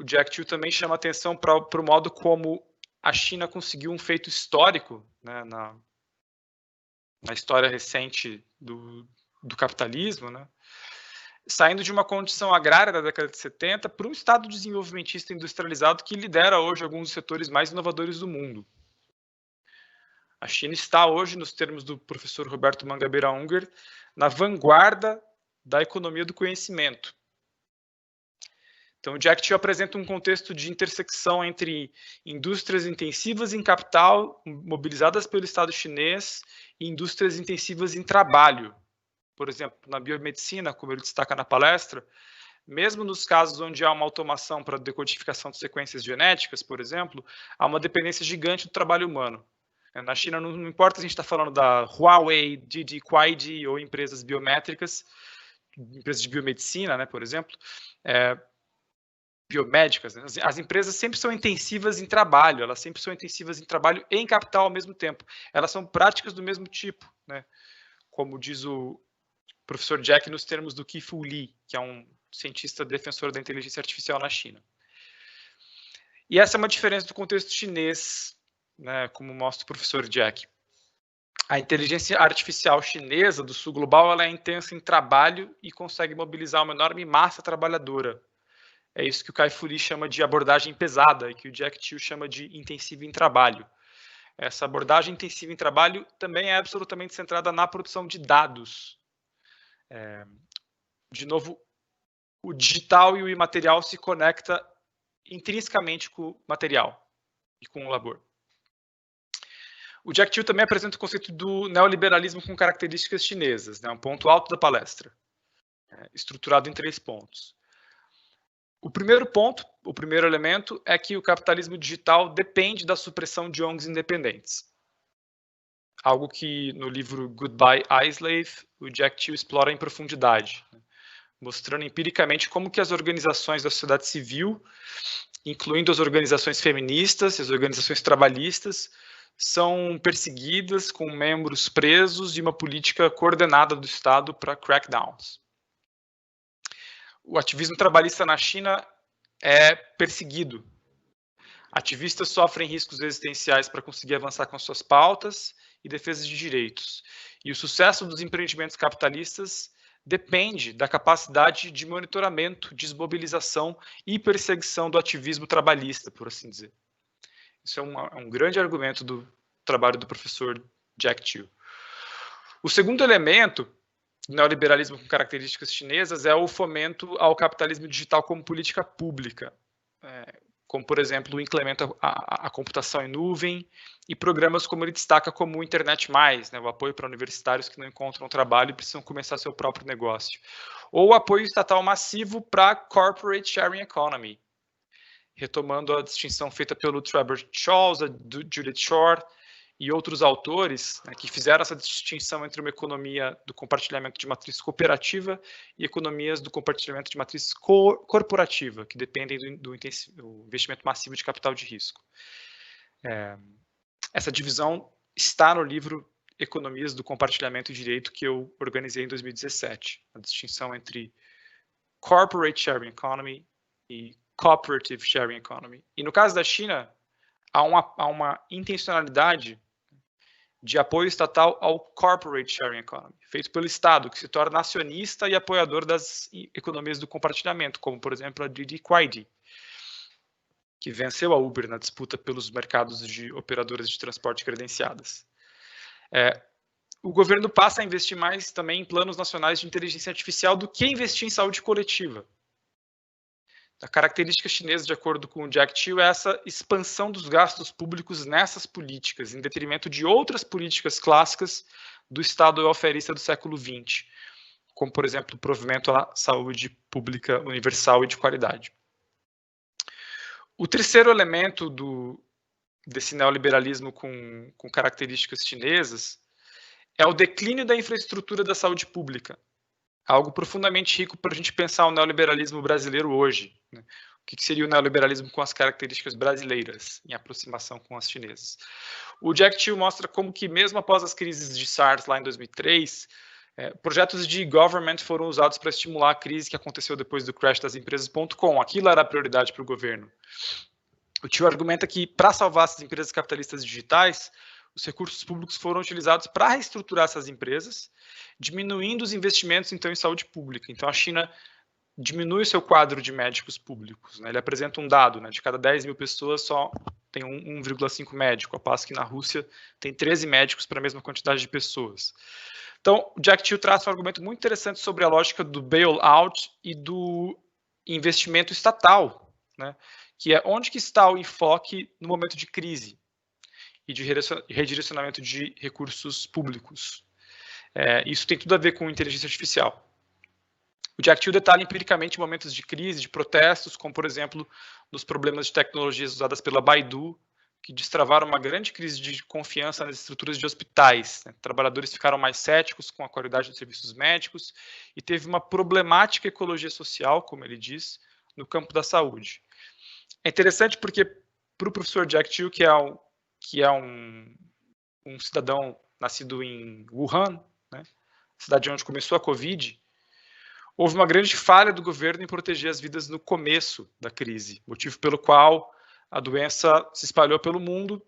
Speaker 3: Jack Chiu também chama atenção para o modo como a China conseguiu um feito histórico, né, na história recente do capitalismo, né, saindo de uma condição agrária da década de 70 para um estado desenvolvimentista industrializado que lidera hoje alguns dos setores mais inovadores do mundo. A China está hoje, nos termos do professor Roberto Mangabeira Unger, na vanguarda da economia do conhecimento. Então, o Jack Chiu apresenta um contexto de intersecção entre indústrias intensivas em capital, mobilizadas pelo Estado chinês, e indústrias intensivas em trabalho. Por exemplo, na biomedicina, como ele destaca na palestra, mesmo nos casos onde há uma automação para decodificação de sequências genéticas, por exemplo, há uma dependência gigante do trabalho humano. Na China, não importa se a gente está falando da Huawei, Didi, Kuaidi ou empresas biométricas, empresas de biomedicina, né, por exemplo, biomédicas, né? As empresas sempre são intensivas em trabalho, elas sempre são intensivas em trabalho e em capital ao mesmo tempo. Elas são práticas do mesmo tipo, né? Como diz o professor Jack nos termos do Keith-Fu Lee, que é um cientista defensor da inteligência artificial na China. E essa é uma diferença do contexto chinês, né, como mostra o professor Jack. A inteligência artificial chinesa do sul global ela é intensa em trabalho e consegue mobilizar uma enorme massa trabalhadora. É isso que o Kai-Fu Lee chama de abordagem pesada e que o Jack Chiu chama de intensivo em trabalho. Essa abordagem intensiva em trabalho também é absolutamente centrada na produção de dados. De novo, o digital e o imaterial se conectam intrinsecamente com o material e com o labor. O Jack Chiu também apresenta o conceito do neoliberalismo com características chinesas, né, um ponto alto da palestra, estruturado em 3 pontos. O primeiro ponto, o primeiro elemento, é que o capitalismo digital depende da supressão de ONGs independentes. Algo que no livro Goodbye iSlave, o Jack Chiu explora em profundidade, mostrando empiricamente como que as organizações da sociedade civil, incluindo as organizações feministas e as organizações trabalhistas, são perseguidas com membros presos e uma política coordenada do Estado para crackdowns. O ativismo trabalhista na China é perseguido. Ativistas sofrem riscos existenciais para conseguir avançar com suas pautas e defesa de direitos. E o sucesso dos empreendimentos capitalistas depende da capacidade de monitoramento, desmobilização e perseguição do ativismo trabalhista, por assim dizer. Isso é um grande argumento do trabalho do professor Jack Chiu. O segundo elemento do neoliberalismo com características chinesas é o fomento ao capitalismo digital como política pública, como, por exemplo, o implemento a computação em nuvem e programas como ele destaca como o Internet+, né, o apoio para universitários que não encontram trabalho e precisam começar seu próprio negócio, ou o apoio estatal massivo para Corporate Sharing Economy, retomando a distinção feita pelo Trevor Charles, a Judith Shore e outros autores, né, que fizeram essa distinção entre uma economia do compartilhamento de matriz cooperativa e economias do compartilhamento de matriz corporativa, que dependem do investimento massivo de capital de risco. Essa divisão está no livro Economias do Compartilhamento e Direito, que eu organizei em 2017, a distinção entre Corporate Sharing Economy e Cooperative Sharing Economy. E no caso da China, há uma intencionalidade de apoio estatal ao Corporate Sharing Economy, feito pelo Estado, que se torna acionista e apoiador das economias do compartilhamento, como, por exemplo, a Didi Kuaidi, que venceu a Uber na disputa pelos mercados de operadoras de transporte credenciadas. O governo passa a investir mais também em planos nacionais de inteligência artificial do que investir em saúde coletiva. A característica chinesa, de acordo com o Jack Chiu, é essa expansão dos gastos públicos nessas políticas, em detrimento de outras políticas clássicas do Estado welfarista do século XX, como, por exemplo, o provimento à saúde pública universal e de qualidade. O terceiro elemento desse neoliberalismo com características chinesas é o declínio da infraestrutura da saúde pública. Algo profundamente rico para a gente pensar o neoliberalismo brasileiro hoje, né? que seria o neoliberalismo com as características brasileiras, em aproximação com as chinesas. O Jack Chiu mostra como que, mesmo após as crises de SARS lá em 2003, projetos de government foram usados para estimular a crise que aconteceu depois do crash das empresas.com. Aquilo era a prioridade para o governo. O Chiu argumenta que, para salvar essas empresas capitalistas digitais, os recursos públicos foram utilizados para reestruturar essas empresas, diminuindo os investimentos, então, em saúde pública. Então, a China diminui o seu quadro de médicos públicos, né? Ele apresenta um dado, né? De cada 10 mil pessoas, só tem 1,5 médico, ao passo que na Rússia tem 13 médicos para a mesma quantidade de pessoas. Então, o Jack Chiu traz um argumento muito interessante sobre a lógica do bailout e do investimento estatal, né? Que é onde que está o enfoque no momento de crise e de redirecionamento de recursos públicos. Isso tem tudo a ver com inteligência artificial. O Jack Chiu detalha empiricamente momentos de crise, de protestos, como, por exemplo, dos problemas de tecnologias usadas pela Baidu, que destravaram uma grande crise de confiança nas estruturas de hospitais, né? Trabalhadores ficaram mais céticos com a qualidade dos serviços médicos e teve uma problemática ecologia social, como ele diz, no campo da saúde. É interessante porque, para o professor Jack Chiu, que é um cidadão nascido em Wuhan, né? Cidade onde começou a Covid, houve uma grande falha do governo em proteger as vidas no começo da crise, motivo pelo qual a doença se espalhou pelo mundo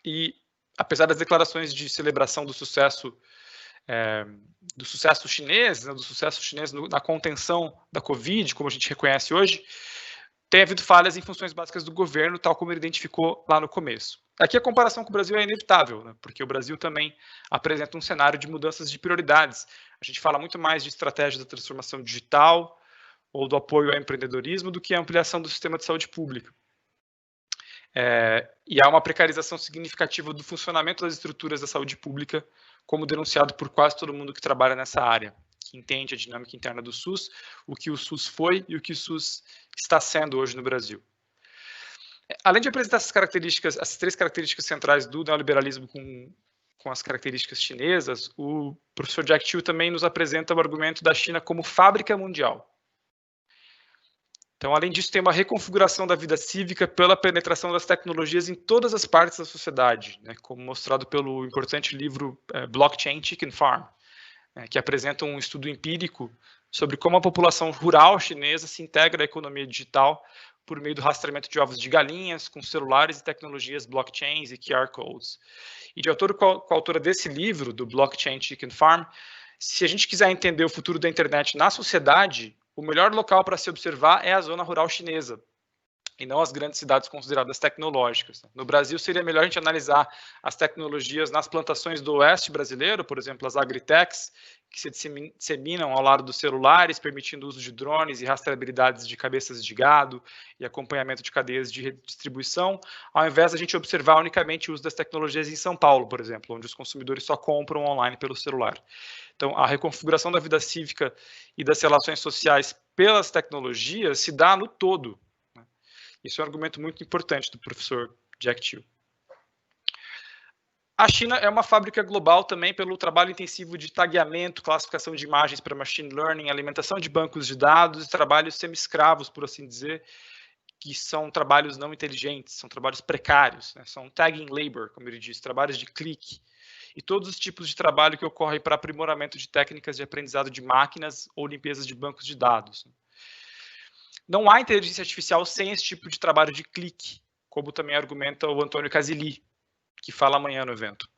Speaker 3: e, apesar das declarações de celebração do sucesso chinês, né, na contenção da Covid, como a gente reconhece hoje, tem havido falhas em funções básicas do governo, tal como ele identificou lá no começo. Aqui a comparação com o Brasil é inevitável, né, porque o Brasil também apresenta um cenário de mudanças de prioridades. A gente fala muito mais de estratégia da transformação digital ou do apoio ao empreendedorismo do que a ampliação do sistema de saúde pública. E há uma precarização significativa do funcionamento das estruturas da saúde pública, como denunciado por quase todo mundo que trabalha nessa área, que entende a dinâmica interna do SUS, o que o SUS foi e o que o SUS está sendo hoje no Brasil. Além de apresentar essas três características centrais do neoliberalismo com as características chinesas, o professor Jack Chiu também nos apresenta o argumento da China como fábrica mundial. Então, além disso, tem uma reconfiguração da vida cívica pela penetração das tecnologias em todas as partes da sociedade, né, como mostrado pelo importante livro Blockchain Chicken Farm, que apresenta um estudo empírico sobre como a população rural chinesa se integra à economia digital por meio do rastreamento de ovos de galinhas, com celulares e tecnologias blockchains e QR codes. E de acordo com a autora desse livro, do Blockchain Chicken Farm, se a gente quiser entender o futuro da internet na sociedade, o melhor local para se observar é a zona rural chinesa, e não as grandes cidades consideradas tecnológicas. No Brasil, seria melhor a gente analisar as tecnologias nas plantações do oeste brasileiro, por exemplo, as agritechs, que se disseminam ao lado dos celulares, permitindo o uso de drones e rastreabilidades de cabeças de gado e acompanhamento de cadeias de distribuição, ao invés de a gente observar unicamente o uso das tecnologias em São Paulo, por exemplo, onde os consumidores só compram online pelo celular. Então, a reconfiguração da vida cívica e das relações sociais pelas tecnologias se dá no todo. Isso é um argumento muito importante do professor Jack Chiu. A China é uma fábrica global também pelo trabalho intensivo de tagueamento, classificação de imagens para machine learning, alimentação de bancos de dados e trabalhos semi-escravos, por assim dizer, que são trabalhos não inteligentes, são trabalhos precários, né? São tagging labor, como ele diz, trabalhos de clique. E todos os tipos de trabalho que ocorrem para aprimoramento de técnicas de aprendizado de máquinas ou limpeza de bancos de dados. Não há inteligência artificial sem esse tipo de trabalho de clique, como também argumenta o Antônio Casilli, que fala amanhã no evento.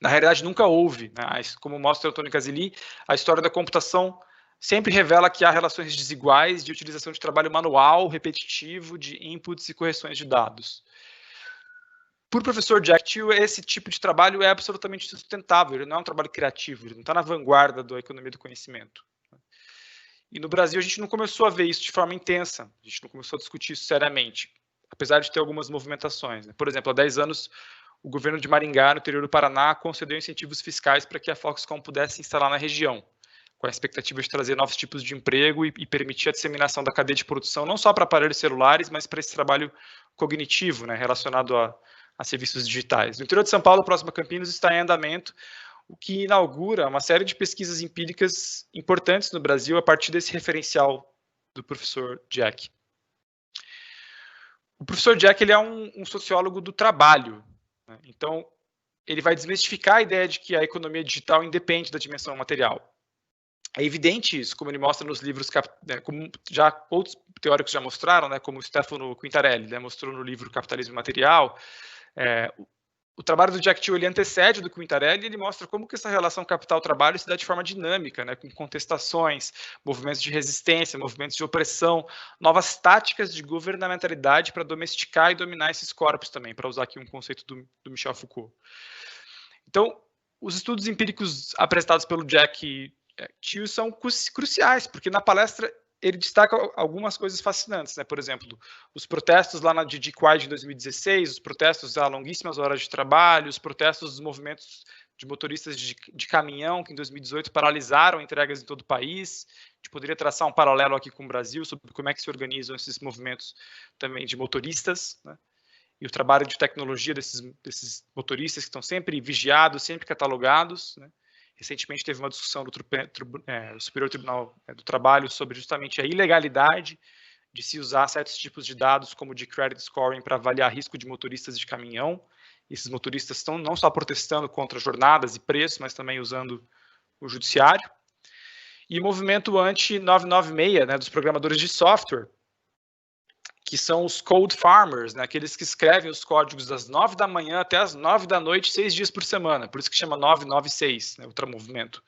Speaker 3: Na realidade, nunca houve, né? Como mostra o Antônio Casilli, a história da computação sempre revela que há relações desiguais de utilização de trabalho manual, repetitivo, de inputs e correções de dados. Por professor Jack Chiu, esse tipo de trabalho é absolutamente sustentável, ele não é um trabalho criativo, ele não está na vanguarda da economia do conhecimento. E no Brasil a gente não começou a ver isso de forma intensa, a gente não começou a discutir isso seriamente, apesar de ter algumas movimentações. Por exemplo, há 10 anos, o governo de Maringá, no interior do Paraná, concedeu incentivos fiscais para que a Foxconn pudesse instalar na região, com a expectativa de trazer novos tipos de emprego e permitir a disseminação da cadeia de produção, não só para aparelhos celulares, mas para esse trabalho cognitivo, né, relacionado a serviços digitais. No interior de São Paulo, próximo a Campinas, está em andamento, o que inaugura uma série de pesquisas empíricas importantes no Brasil a partir desse referencial do professor Jack. O professor Jack, ele é um sociólogo do trabalho, né? Então, ele vai desmistificar a ideia de que a economia digital independe da dimensão material. É evidente isso, como ele mostra nos livros, né, como já outros teóricos já mostraram, né, como o Stefano Quintarelli, né, mostrou no livro Capitalismo Material. O trabalho do Jack Thiel, ele antecede do Quintarelli, e ele mostra como que essa relação capital-trabalho se dá de forma dinâmica, né, com contestações, movimentos de resistência, movimentos de opressão, novas táticas de governamentalidade para domesticar e dominar esses corpos também, para usar aqui um conceito do Michel Foucault. Então, os estudos empíricos apresentados pelo Jack Thiel são cruciais, porque na palestra ele destaca algumas coisas fascinantes, né? Por exemplo, os protestos lá na Digitalis de 2016, os protestos a longuíssimas horas de trabalho, os protestos dos movimentos de motoristas de caminhão, que em 2018 paralisaram entregas em todo o país. A gente poderia traçar um paralelo aqui com o Brasil sobre como é que se organizam esses movimentos também de motoristas, né? E o trabalho de tecnologia desses motoristas que estão sempre vigiados, sempre catalogados, né? Recentemente teve uma discussão do Superior Tribunal do Trabalho sobre justamente a ilegalidade de se usar certos tipos de dados, como de credit scoring, para avaliar risco de motoristas de caminhão. Esses motoristas estão não só protestando contra jornadas e preços, mas também usando o judiciário. E o movimento anti-996, né, dos programadores de software, que são os code farmers, né, aqueles que escrevem os códigos das 9 da manhã até as 9 da noite, 6 dias por semana, por isso que chama 996, né, outro movimento,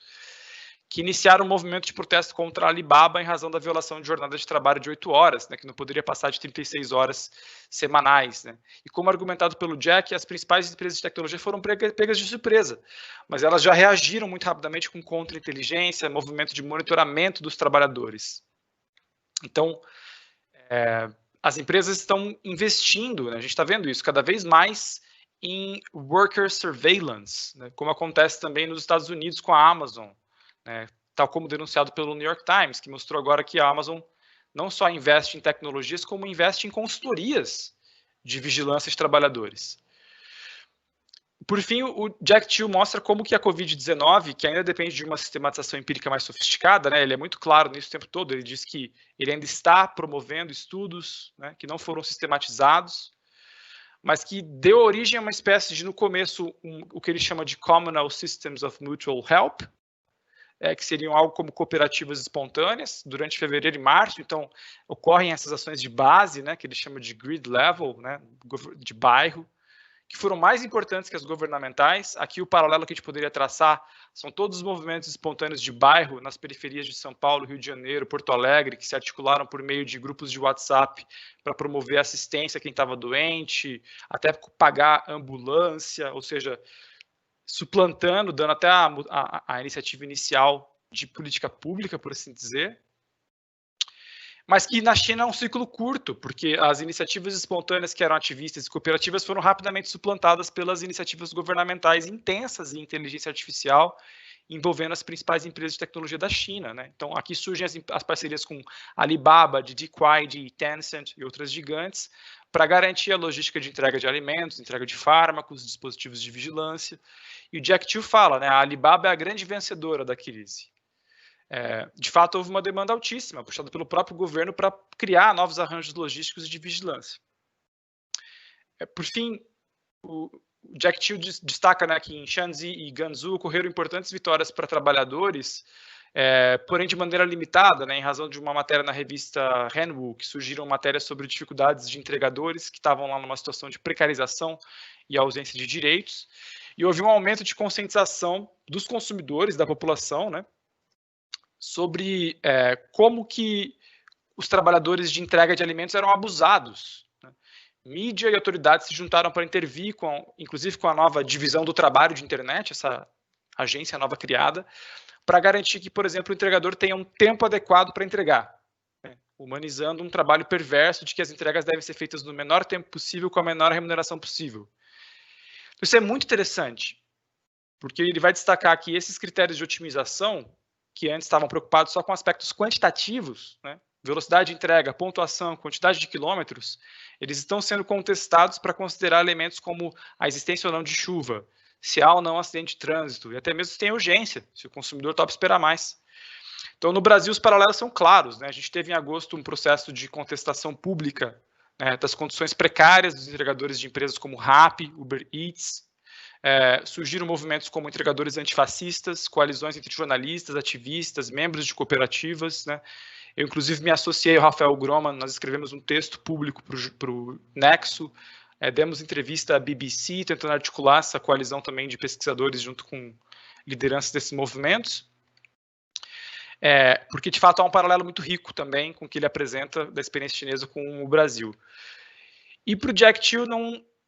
Speaker 3: que iniciaram um movimento de protesto contra a Alibaba em razão da violação de jornada de trabalho de 8 horas, né, que não poderia passar de 36 horas semanais. Né. E como argumentado pelo Jack, as principais empresas de tecnologia foram pegas de surpresa, mas elas já reagiram muito rapidamente com contra-inteligência, movimento de monitoramento dos trabalhadores. Então, as empresas estão investindo, né, a gente está vendo isso cada vez mais em worker surveillance, né, como acontece também nos Estados Unidos com a Amazon, né, tal como denunciado pelo New York Times, que mostrou agora que a Amazon não só investe em tecnologias, como investe em consultorias de vigilância de trabalhadores. Por fim, o Jack Thiel mostra como que a Covid-19, que ainda depende de uma sistematização empírica mais sofisticada, né, ele é muito claro nisso o tempo todo, ele diz que ele ainda está promovendo estudos, né, que não foram sistematizados, mas que deu origem a uma espécie de, no começo, o que ele chama de Communal Systems of Mutual Help, que seriam algo como cooperativas espontâneas, durante fevereiro e março. Então, ocorrem essas ações de base, né, que ele chama de grid level, né, de bairro, que foram mais importantes que as governamentais. Aqui o paralelo que a gente poderia traçar são todos os movimentos espontâneos de bairro nas periferias de São Paulo, Rio de Janeiro, Porto Alegre, que se articularam por meio de grupos de WhatsApp para promover assistência a quem estava doente, até pagar ambulância, ou seja, suplantando, dando até a iniciativa inicial de política pública, por assim dizer. Mas que na China é um ciclo curto, porque as iniciativas espontâneas que eram ativistas e cooperativas foram rapidamente suplantadas pelas iniciativas governamentais intensas em inteligência artificial, envolvendo as principais empresas de tecnologia da China, né? Então, aqui surgem as parcerias com Alibaba, Digitilis, Tencent e outras gigantes, para garantir a logística de entrega de alimentos, entrega de fármacos, dispositivos de vigilância. E o Jack Thiel fala, né, a Alibaba é a grande vencedora da crise. De fato, houve uma demanda altíssima, puxada pelo próprio governo para criar novos arranjos logísticos e de vigilância. Por fim, o Jack Thiel destaca, né, que em Shanxi e Gansu ocorreram importantes vitórias para trabalhadores, porém de maneira limitada, né, em razão de uma matéria na revista Renwu, que surgiram matérias sobre dificuldades de entregadores que estavam lá numa situação de precarização e ausência de direitos, e houve um aumento de conscientização dos consumidores, da população, né, sobre como que os trabalhadores de entrega de alimentos eram abusados. Né? Mídia e autoridades se juntaram para intervir, inclusive com a nova divisão do trabalho de internet, essa agência nova criada, para garantir que, por exemplo, o entregador tenha um tempo adequado para entregar, né? Humanizando um trabalho perverso de que as entregas devem ser feitas no menor tempo possível, com a menor remuneração possível. Isso é muito interessante, porque ele vai destacar que esses critérios de otimização, que antes estavam preocupados só com aspectos quantitativos, né, velocidade de entrega, pontuação, quantidade de quilômetros, eles estão sendo contestados para considerar elementos como a existência ou não de chuva, se há ou não acidente de trânsito, e até mesmo se tem urgência, se o consumidor topa esperar mais. Então, no Brasil, os paralelos são claros, né? A gente teve em agosto um processo de contestação pública das condições precárias dos entregadores de empresas como Rappi, Uber Eats. Surgiram movimentos como entregadores antifascistas, coalizões entre jornalistas, ativistas, membros de cooperativas, né? Eu, inclusive, me associei ao Rafael Groman, nós escrevemos um texto público para o Nexo, demos entrevista à BBC, tentando articular essa coalizão também de pesquisadores junto com lideranças desses movimentos, porque, de fato, há um paralelo muito rico também com o que ele apresenta da experiência chinesa com o Brasil. E para o Jack Chiu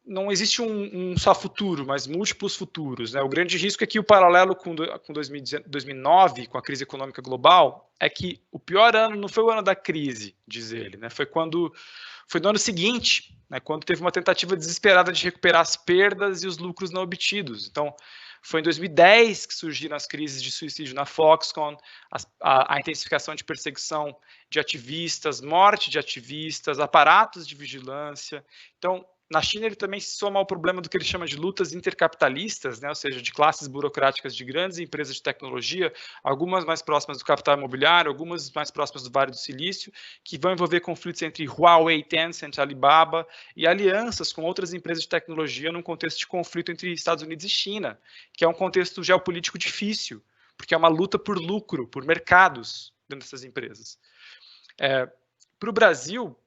Speaker 3: não existe um só futuro, mas múltiplos futuros, né? O grande risco é que o paralelo com 2009, com a crise econômica global, é que o pior ano não foi o ano da crise, diz ele, né? Foi no ano seguinte, né, quando teve uma tentativa desesperada de recuperar as perdas e os lucros não obtidos. Então, foi em 2010 que surgiram as crises de suicídio na Foxconn, a intensificação de perseguição de ativistas, morte de ativistas, aparatos de vigilância. Então, na China, ele também se soma ao problema do que ele chama de lutas intercapitalistas, né? Ou seja, de classes burocráticas de grandes empresas de tecnologia, algumas mais próximas do capital imobiliário, algumas mais próximas do Vale do Silício, que vão envolver conflitos entre Huawei, Tencent, Alibaba e alianças com outras empresas de tecnologia num contexto de conflito entre Estados Unidos e China, que é um contexto geopolítico difícil, porque é uma luta por lucro, por mercados dentro dessas empresas. Para o Brasil,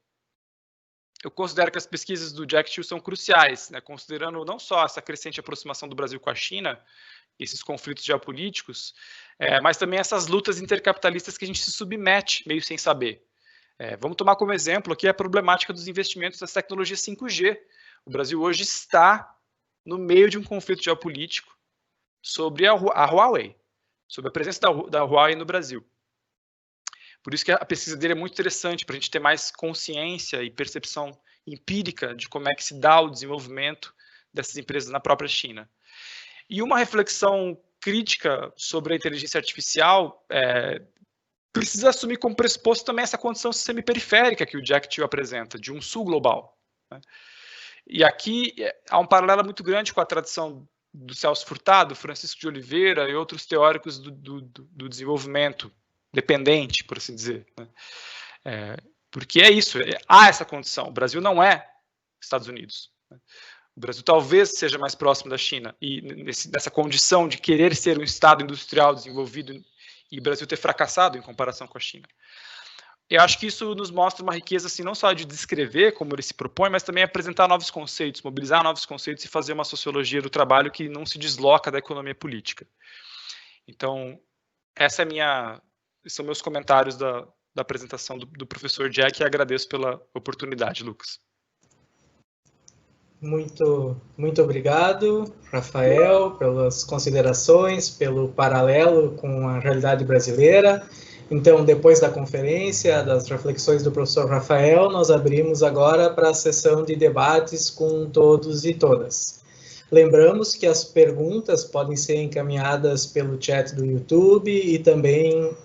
Speaker 3: eu considero que as pesquisas do Jack Chiu são cruciais, né, considerando não só essa crescente aproximação do Brasil com a China, esses conflitos geopolíticos, mas também essas lutas intercapitalistas que a gente se submete meio sem saber. Vamos tomar como exemplo aqui a problemática dos investimentos das tecnologias 5G. O Brasil hoje está no meio de um conflito geopolítico sobre a Huawei, sobre a presença da Huawei no Brasil. Por isso que a pesquisa dele é muito interessante, para a gente ter mais consciência e percepção empírica de como é que se dá o desenvolvimento dessas empresas na própria China. E uma reflexão crítica sobre a inteligência artificial precisa assumir como pressuposto também essa condição semiperiférica que o Jack Chiu apresenta, de um sul global, né? E aqui há um paralelo muito grande com a tradição do Celso Furtado, Francisco de Oliveira e outros teóricos do desenvolvimento dependente, por assim dizer, né? Porque é isso, há essa condição. O Brasil não é Estados Unidos, né? O Brasil talvez seja mais próximo da China, e nessa condição de querer ser um Estado industrial desenvolvido e o Brasil ter fracassado em comparação com a China. Eu acho que isso nos mostra uma riqueza, assim, não só de descrever como ele se propõe, mas também apresentar novos conceitos, mobilizar novos conceitos e fazer uma sociologia do trabalho que não se desloca da economia política. Então, esses são meus comentários da apresentação do professor Jack, e agradeço pela oportunidade, Lucas.
Speaker 1: Muito obrigado, Rafael, pelas considerações, pelo paralelo com a realidade brasileira. Então, depois da conferência, das reflexões do professor Rafael, nós abrimos agora para a sessão de debates com todos e todas. Lembramos que as perguntas podem ser encaminhadas pelo chat do YouTube e também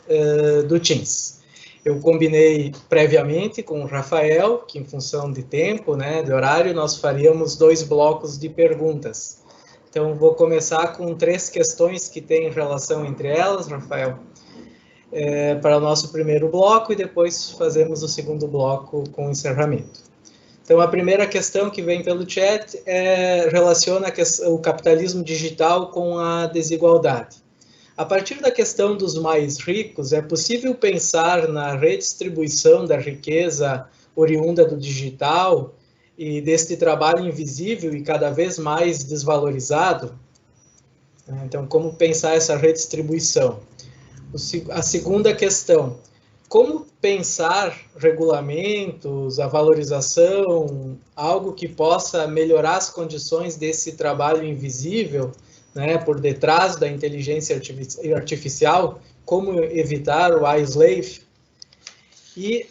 Speaker 1: do Teams. Eu combinei previamente com o Rafael, que em função de tempo, né, de horário, nós faríamos 2 blocos de perguntas. Então, vou começar com 3 questões que têm relação entre elas, Rafael, para o nosso primeiro bloco, e depois fazemos o segundo bloco com o encerramento. Então, a primeira questão que vem pelo chat relaciona o capitalismo digital com a desigualdade. A partir da questão dos mais ricos, é possível pensar na redistribuição da riqueza oriunda do digital e deste trabalho invisível e cada vez mais desvalorizado? Então, como pensar essa redistribuição? A segunda questão, como pensar regulamentos, a valorização, algo que possa melhorar as condições desse trabalho invisível, né, por detrás da inteligência artificial, como evitar o slave? E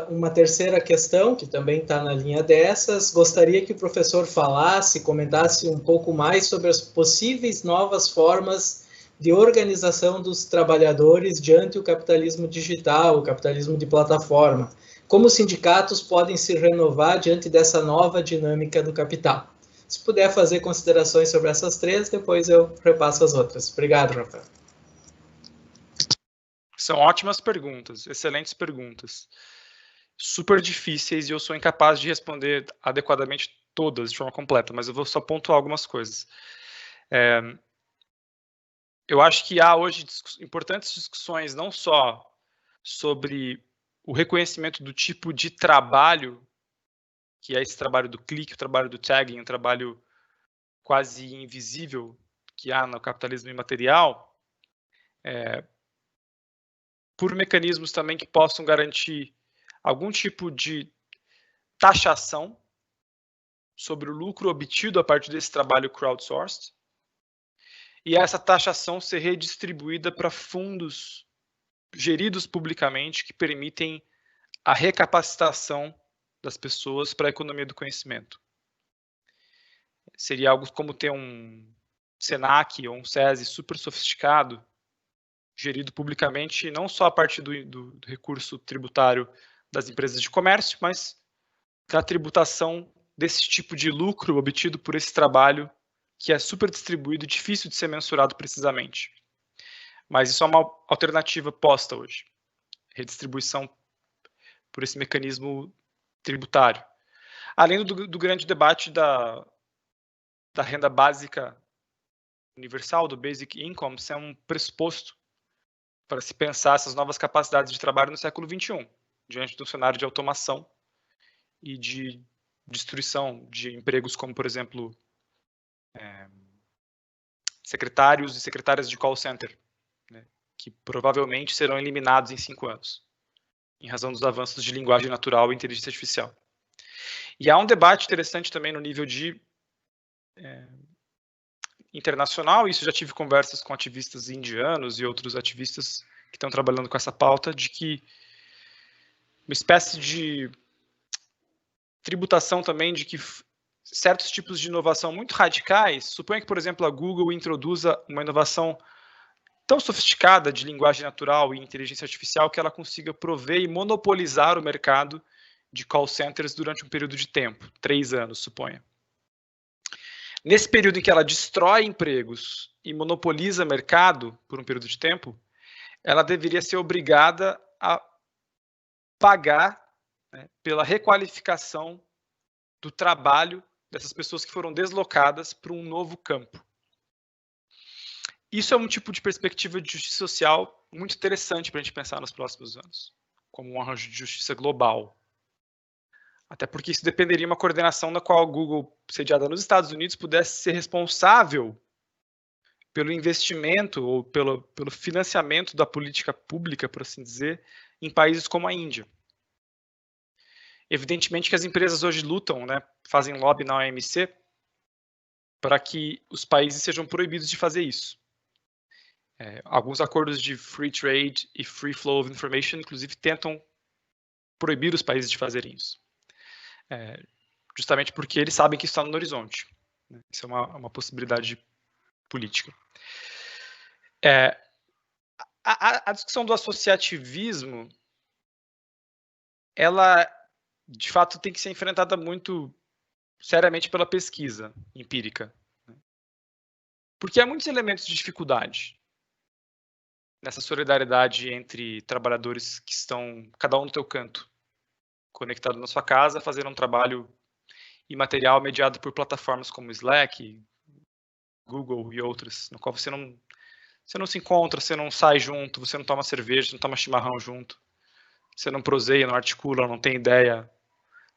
Speaker 1: uma terceira questão, que também está na linha dessas, gostaria que o professor falasse, comentasse um pouco mais sobre as possíveis novas formas de organização dos trabalhadores diante do capitalismo digital, o capitalismo de plataforma. Como os sindicatos podem se renovar diante dessa nova dinâmica do capital? Se puder fazer considerações sobre essas 3, depois eu repasso as outras. Obrigado, Rafael.
Speaker 3: São ótimas perguntas, excelentes perguntas. super difíceis e eu sou incapaz de responder adequadamente todas de forma completa, mas eu vou só pontuar algumas coisas. Eu acho que há hoje importantes discussões não só sobre o reconhecimento do tipo de trabalho, que é esse trabalho do clique, o trabalho do tagging, um trabalho quase invisível que há no capitalismo imaterial, por mecanismos também que possam garantir algum tipo de taxação sobre o lucro obtido a partir desse trabalho crowdsourced, e essa taxação ser redistribuída para fundos geridos publicamente que permitem a recapacitação das pessoas para a economia do conhecimento. Seria algo como ter um Senac ou um SESI super sofisticado, gerido publicamente, não só a partir do recurso tributário das empresas de comércio, mas da tributação desse tipo de lucro obtido por esse trabalho que é super distribuído e difícil de ser mensurado precisamente. Mas isso é uma alternativa posta hoje. Redistribuição por esse mecanismo tributário. Além do grande debate da renda básica universal, do Basic Income, ser um pressuposto para se pensar essas novas capacidades de trabalho no século XXI, diante do cenário de automação e de destruição de empregos como, por exemplo, secretários e secretárias de call center, né, que provavelmente serão eliminados em 5 anos, em razão dos avanços de linguagem natural e inteligência artificial. E há um debate interessante também no nível de internacional, isso já tive conversas com ativistas indianos e outros ativistas que estão trabalhando com essa pauta, de que uma espécie de tributação também de que certos tipos de inovação muito radicais, suponha que, por exemplo, a Google introduza uma inovação tão sofisticada de linguagem natural e inteligência artificial que ela consiga prover e monopolizar o mercado de call centers durante um período de tempo, 3 anos, suponha. Nesse período em que ela destrói empregos e monopoliza mercado por um período de tempo, ela deveria ser obrigada a pagar, né, pela requalificação do trabalho dessas pessoas que foram deslocadas para um novo campo. Isso é um tipo de perspectiva de justiça social muito interessante para a gente pensar nos próximos anos, como um arranjo de justiça global. Até porque isso dependeria de uma coordenação na qual a Google, sediada nos Estados Unidos, pudesse ser responsável pelo investimento ou pelo financiamento da política pública, por assim dizer, em países como a Índia. Evidentemente que as empresas hoje lutam, né, fazem lobby na OMC para que os países sejam proibidos de fazer isso. Alguns acordos de free trade e free flow of information, inclusive, tentam proibir os países de fazerem isso. Justamente porque eles sabem que isso está no horizonte. Né? Isso é uma possibilidade política. A discussão do associativismo, ela, de fato, tem que ser enfrentada muito seriamente pela pesquisa empírica. Né? Porque há muitos elementos de dificuldade nessa solidariedade entre trabalhadores que estão, cada um no seu canto, conectado na sua casa, fazendo um trabalho imaterial mediado por plataformas como Slack, Google e outras, no qual você não se encontra, você não sai junto, você não toma cerveja, você não toma chimarrão junto, você não proseia, não articula, não tem ideia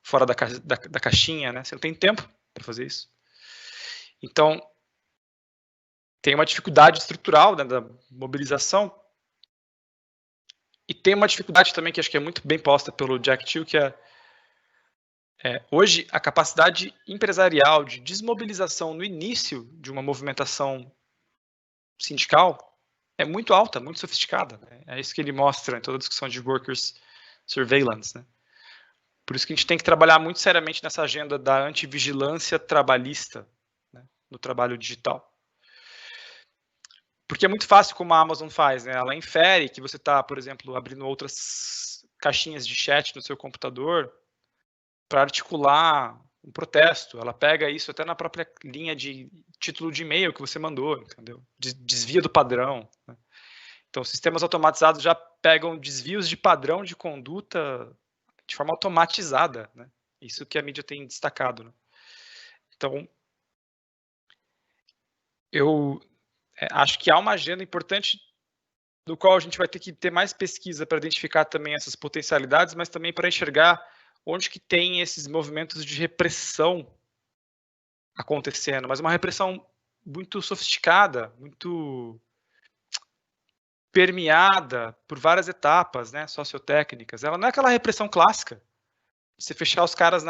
Speaker 3: fora da caixinha, né? Você não tem tempo para fazer isso. Então, tem uma dificuldade estrutural, né, da mobilização, e tem uma dificuldade também que acho que é muito bem posta pelo Jack Till, que hoje a capacidade empresarial de desmobilização no início de uma movimentação sindical é muito alta, muito sofisticada. Né? É isso que ele mostra em toda a discussão de workers surveillance. Né? Por isso que a gente tem que trabalhar muito seriamente nessa agenda da antivigilância trabalhista, né, no trabalho digital. Porque é muito fácil como a Amazon faz, né? Ela infere que você está, por exemplo, abrindo outras caixinhas de chat no seu computador para articular um protesto. Ela pega isso até na própria linha de título de e-mail que você mandou, entendeu? Desvia do padrão. Né? Então, sistemas automatizados já pegam desvios de padrão de conduta de forma automatizada, né? Isso que a mídia tem destacado, né? Então, eu acho que há uma agenda importante do qual a gente vai ter que ter mais pesquisa para identificar também essas potencialidades, mas também para enxergar onde que tem esses movimentos de repressão acontecendo, mas uma repressão muito sofisticada, muito permeada por várias etapas, né, sociotécnicas. Ela não é aquela repressão clássica, você fechar os caras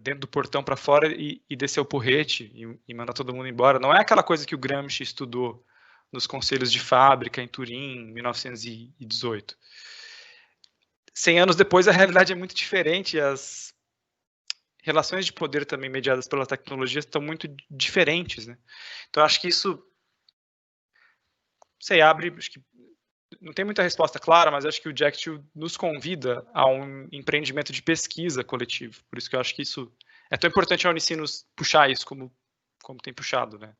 Speaker 3: dentro do portão para fora e descer o porrete e mandar todo mundo embora. Não é aquela coisa que o Gramsci estudou nos conselhos de fábrica em Turim, em 1918. 100 anos depois, a realidade é muito diferente, as relações de poder também mediadas pela tecnologia estão muito diferentes, né? Então, acho que isso, abre, acho que não tem muita resposta clara, mas acho que o Jekyll nos convida a um empreendimento de pesquisa coletivo. Por isso que eu acho que isso é tão importante a Unisinos puxar isso como tem puxado, né?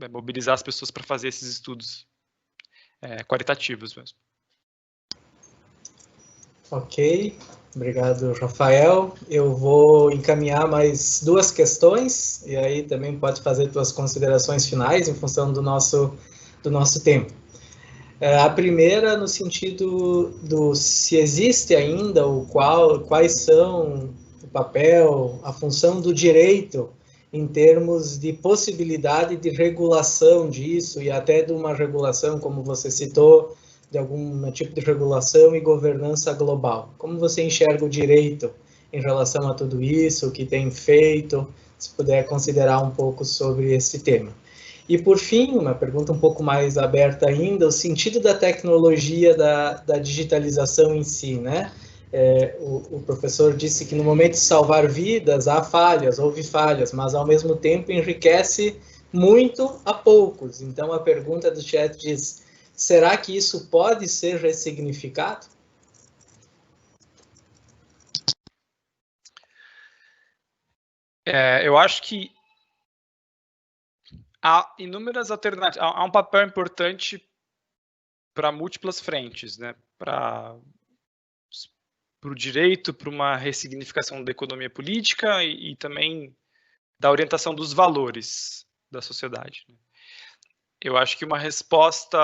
Speaker 3: Mobilizar as pessoas para fazer esses estudos qualitativos mesmo.
Speaker 1: Ok, obrigado, Rafael. Eu vou encaminhar mais 2 questões, e aí também pode fazer suas considerações finais em função do nosso tempo. A primeira no sentido se existe ainda quais são o papel, a função do direito em termos de possibilidade de regulação disso e até de uma regulação, como você citou, de algum tipo de regulação e governança global. Como você enxerga o direito em relação a tudo isso, o que tem feito, se puder considerar um pouco sobre esse tema. E, por fim, uma pergunta um pouco mais aberta ainda, o sentido da tecnologia da digitalização em si, né? O professor disse que no momento de salvar vidas há falhas, houve falhas, mas ao mesmo tempo enriquece muito a poucos. Então, a pergunta do chat diz, será que isso pode ser ressignificado?
Speaker 3: Eu acho que há inúmeras alternativas, há um papel importante para múltiplas frentes, né? Para o direito, para uma ressignificação da economia política e também da orientação dos valores da sociedade. Eu acho que uma resposta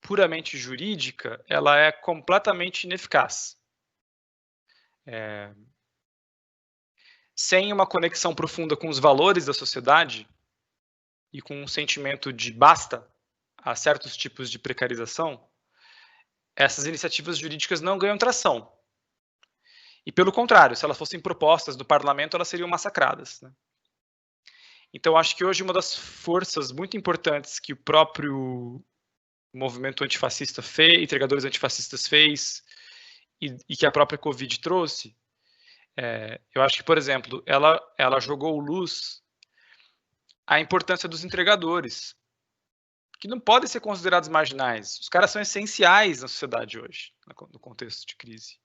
Speaker 3: puramente jurídica, ela é completamente ineficaz. Sem uma conexão profunda com os valores da sociedade e com um sentimento de basta a certos tipos de precarização, essas iniciativas jurídicas não ganham tração. E, pelo contrário, se elas fossem propostas do parlamento, elas seriam massacradas, né? Então, acho que hoje uma das forças muito importantes que o próprio movimento antifascista fez, entregadores antifascistas fez, e que a própria Covid trouxe, eu acho que, por exemplo, ela jogou luz à importância dos entregadores, que não podem ser considerados marginais. Os caras são essenciais na sociedade hoje, no contexto de crise.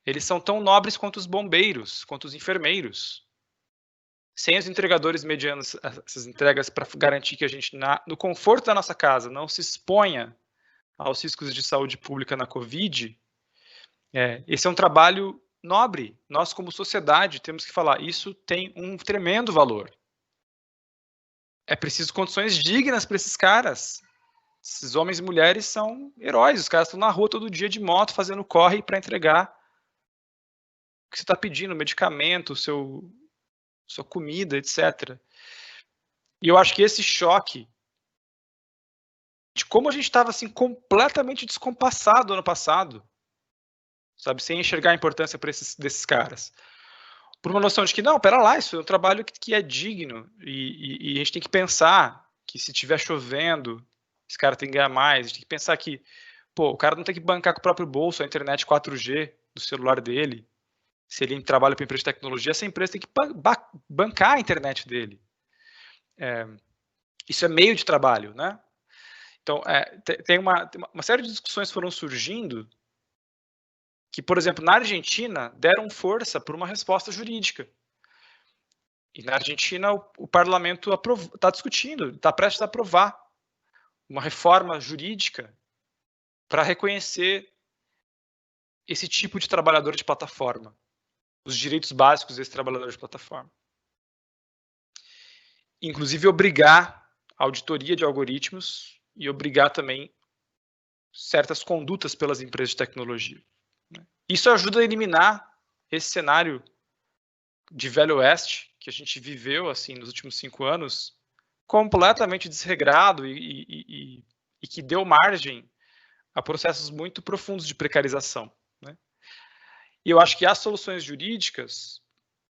Speaker 3: Eles são tão nobres quanto os bombeiros, quanto os enfermeiros. Sem os entregadores mediando essas entregas para garantir que a gente, no conforto da nossa casa, não se exponha aos riscos de saúde pública na Covid, esse é um trabalho nobre. Nós, como sociedade, temos que falar, isso tem um tremendo valor. É preciso condições dignas para esses caras. Esses homens e mulheres são heróis, os caras estão na rua todo dia de moto, fazendo corre para entregar o que você está pedindo, medicamento, sua comida, etc. E eu acho que esse choque de como a gente estava assim, completamente descompassado ano passado, sabe, sem enxergar a importância desses caras, por uma noção de que, não, pera lá, isso é um trabalho que é digno, e a gente tem que pensar que se estiver chovendo, esse cara tem que ganhar mais, a gente tem que pensar que, pô, o cara não tem que bancar com o próprio bolso a internet 4G do celular dele. Se ele trabalha para uma empresa de tecnologia, essa empresa tem que bancar a internet dele. Isso é meio de trabalho, né? Então, tem uma série de discussões foram surgindo que, por exemplo, na Argentina, deram força por uma resposta jurídica. E na Argentina, o parlamento está discutindo, está prestes a aprovar uma reforma jurídica para reconhecer esse tipo de trabalhador de plataforma, os direitos básicos desse trabalhador de plataforma. Inclusive, obrigar a auditoria de algoritmos e obrigar também certas condutas pelas empresas de tecnologia. Isso ajuda a eliminar esse cenário de Velho Oeste que a gente viveu assim nos últimos 5 anos, completamente desregrado e que deu margem a processos muito profundos de precarização, né? E eu acho que as soluções jurídicas,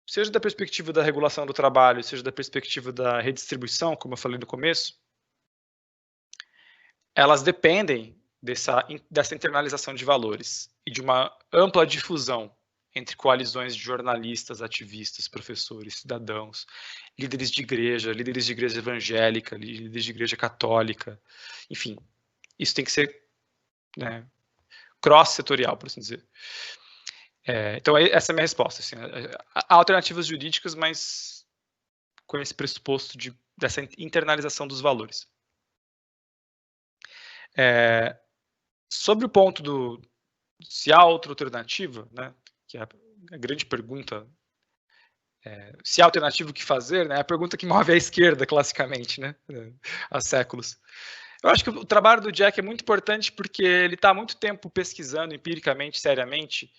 Speaker 3: seja da perspectiva da regulação do trabalho, seja da perspectiva da redistribuição, como eu falei no começo, elas dependem dessa internalização de valores e de uma ampla difusão entre coalizões de jornalistas, ativistas, professores, cidadãos, líderes de igreja evangélica, líderes de igreja católica, enfim, isso tem que ser, né, cross-setorial, por assim dizer. Então, essa é a minha resposta. Assim, há alternativas jurídicas, mas com esse pressuposto dessa internalização dos valores. Sobre o ponto se há outra alternativa, né, que é a grande pergunta, se há alternativa, o que fazer, né, é a pergunta que move a esquerda, classicamente, né, há séculos. Eu acho que o trabalho do Jack é muito importante porque ele está há muito tempo pesquisando empiricamente, seriamente,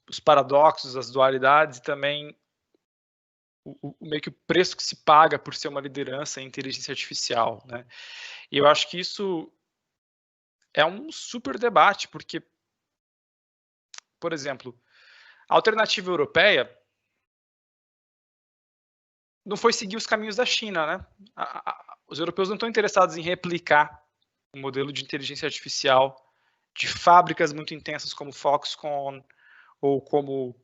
Speaker 3: os paradoxos, as dualidades e também meio que o preço que se paga por ser uma liderança em inteligência artificial, né? E eu acho que isso é um super debate, porque, por exemplo, a alternativa europeia não foi seguir os caminhos da China, né? Os europeus não estão interessados em replicar um modelo de inteligência artificial de fábricas muito intensas como Foxconn ou como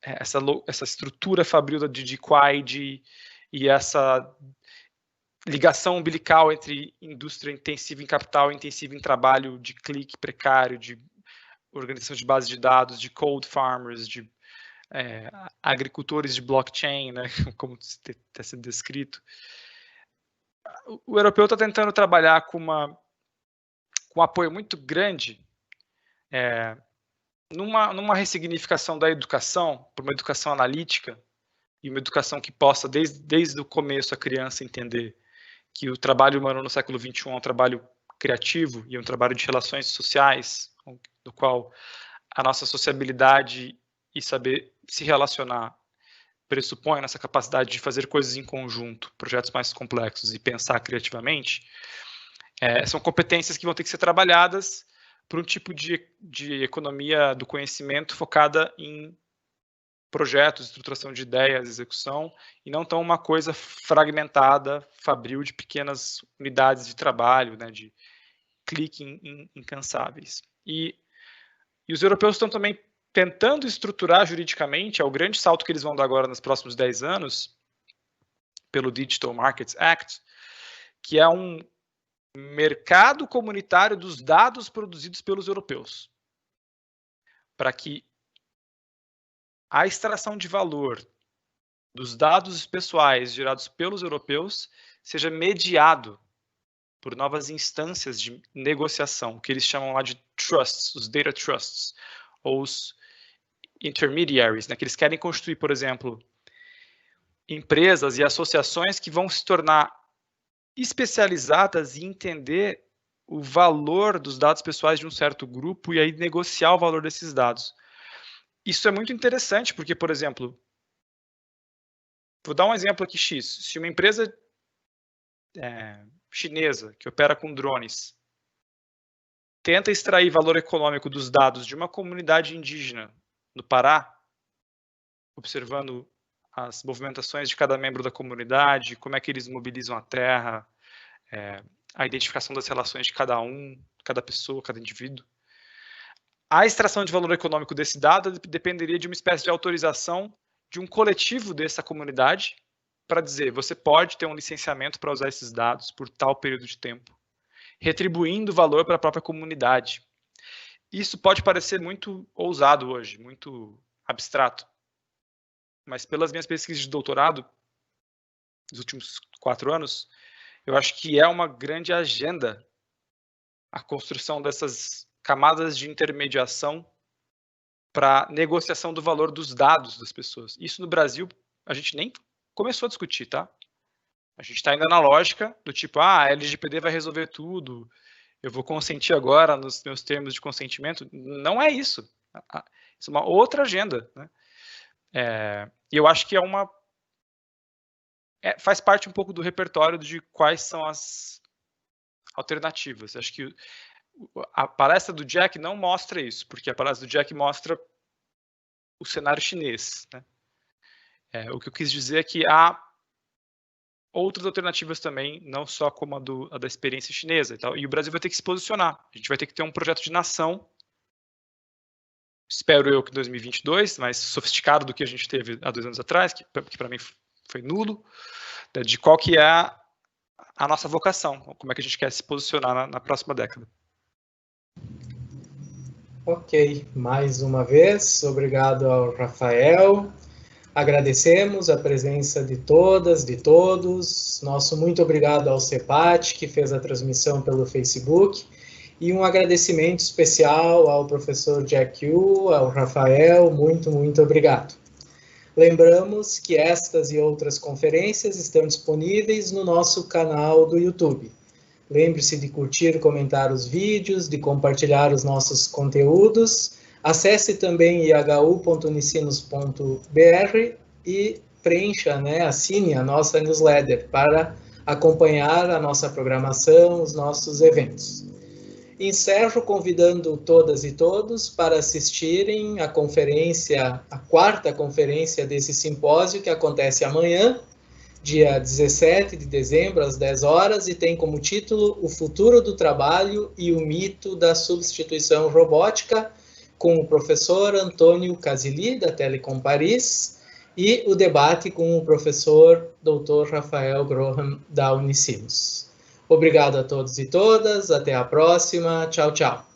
Speaker 3: essa estrutura fabril de Quaid e essa ligação umbilical entre indústria intensiva em capital, intensiva em trabalho, de clique precário, de organização de bases de dados, de cold farmers, de agricultores de blockchain, né, como está sendo descrito. O europeu está tentando trabalhar com um apoio muito grande numa ressignificação da educação, por uma educação analítica e uma educação que possa, desde o começo, a criança entender que o trabalho humano no século XXI é um trabalho criativo e um trabalho de relações sociais, no qual a nossa sociabilidade e saber se relacionar pressupõe nossa capacidade de fazer coisas em conjunto, projetos mais complexos e pensar criativamente. São competências que vão ter que ser trabalhadas por um tipo de economia do conhecimento focada em projetos, estruturação de ideias, execução, e não tão uma coisa fragmentada, fabril de pequenas unidades de trabalho, né, de clique incansáveis. E os europeus estão também tentando estruturar juridicamente, é o grande salto que eles vão dar agora nos próximos 10 anos, pelo Digital Markets Act, que é um mercado comunitário dos dados produzidos pelos europeus, para que a extração de valor dos dados pessoais gerados pelos europeus seja mediado por novas instâncias de negociação, que eles chamam lá de trusts, os data trusts, ou os intermediaries, né, que eles querem constituir, por exemplo, empresas e associações que vão se tornar especializadas em entender o valor dos dados pessoais de um certo grupo e aí negociar o valor desses dados. Isso é muito interessante porque, por exemplo, vou dar um exemplo aqui X. Se uma empresa chinesa que opera com drones tenta extrair valor econômico dos dados de uma comunidade indígena no Pará, observando as movimentações de cada membro da comunidade, como é que eles mobilizam a terra, a identificação das relações de cada pessoa, cada indivíduo. A extração de valor econômico desse dado dependeria de uma espécie de autorização de um coletivo dessa comunidade para dizer, você pode ter um licenciamento para usar esses dados por tal período de tempo, retribuindo valor para a própria comunidade. Isso pode parecer muito ousado hoje, muito abstrato, mas pelas minhas pesquisas de doutorado, nos últimos 4 anos, eu acho que é uma grande agenda a construção dessas camadas de intermediação para negociação do valor dos dados das pessoas. Isso no Brasil, a gente nem começou a discutir, tá? A gente está ainda na lógica do tipo, a LGPD vai resolver tudo, eu vou consentir agora nos meus termos de consentimento. Não é isso. Isso é uma outra agenda, né? E eu acho que faz parte um pouco do repertório de quais são as alternativas. Acho que a palestra do Jack não mostra isso, porque a palestra do Jack mostra o cenário chinês, né? O que eu quis dizer é que há outras alternativas também, não só como a da experiência chinesa e tal. E o Brasil vai ter que se posicionar. A gente vai ter que ter um projeto de nação, espero eu que em 2022, mais sofisticado do que a gente teve há 2 anos atrás, que para mim foi nulo, de qual que é a nossa vocação, como é que a gente quer se posicionar na próxima década.
Speaker 1: Ok, mais uma vez, obrigado ao Rafael. Agradecemos a presença de todas, de todos. Nosso muito obrigado ao CEPAT, que fez a transmissão pelo Facebook. E um agradecimento especial ao professor Jack Yu, ao Rafael. Muito, muito obrigado. Lembramos que estas e outras conferências estão disponíveis no nosso canal do YouTube. Lembre-se de curtir, comentar os vídeos, de compartilhar os nossos conteúdos. Acesse também ihu.unisinos.br e preencha, assine a nossa newsletter para acompanhar a nossa programação, os nossos eventos. Encerro convidando todas e todos para assistirem a conferência, a 4ª conferência desse simpósio, que acontece amanhã, dia 17 de dezembro, às 10 horas, e tem como título O Futuro do Trabalho e o Mito da Substituição Robótica, com o professor Antônio Casili, da Telecom Paris, e o debate com o professor Dr. Rafael Groham, da Unisinos. Obrigado a todos e todas, até a próxima, tchau, tchau.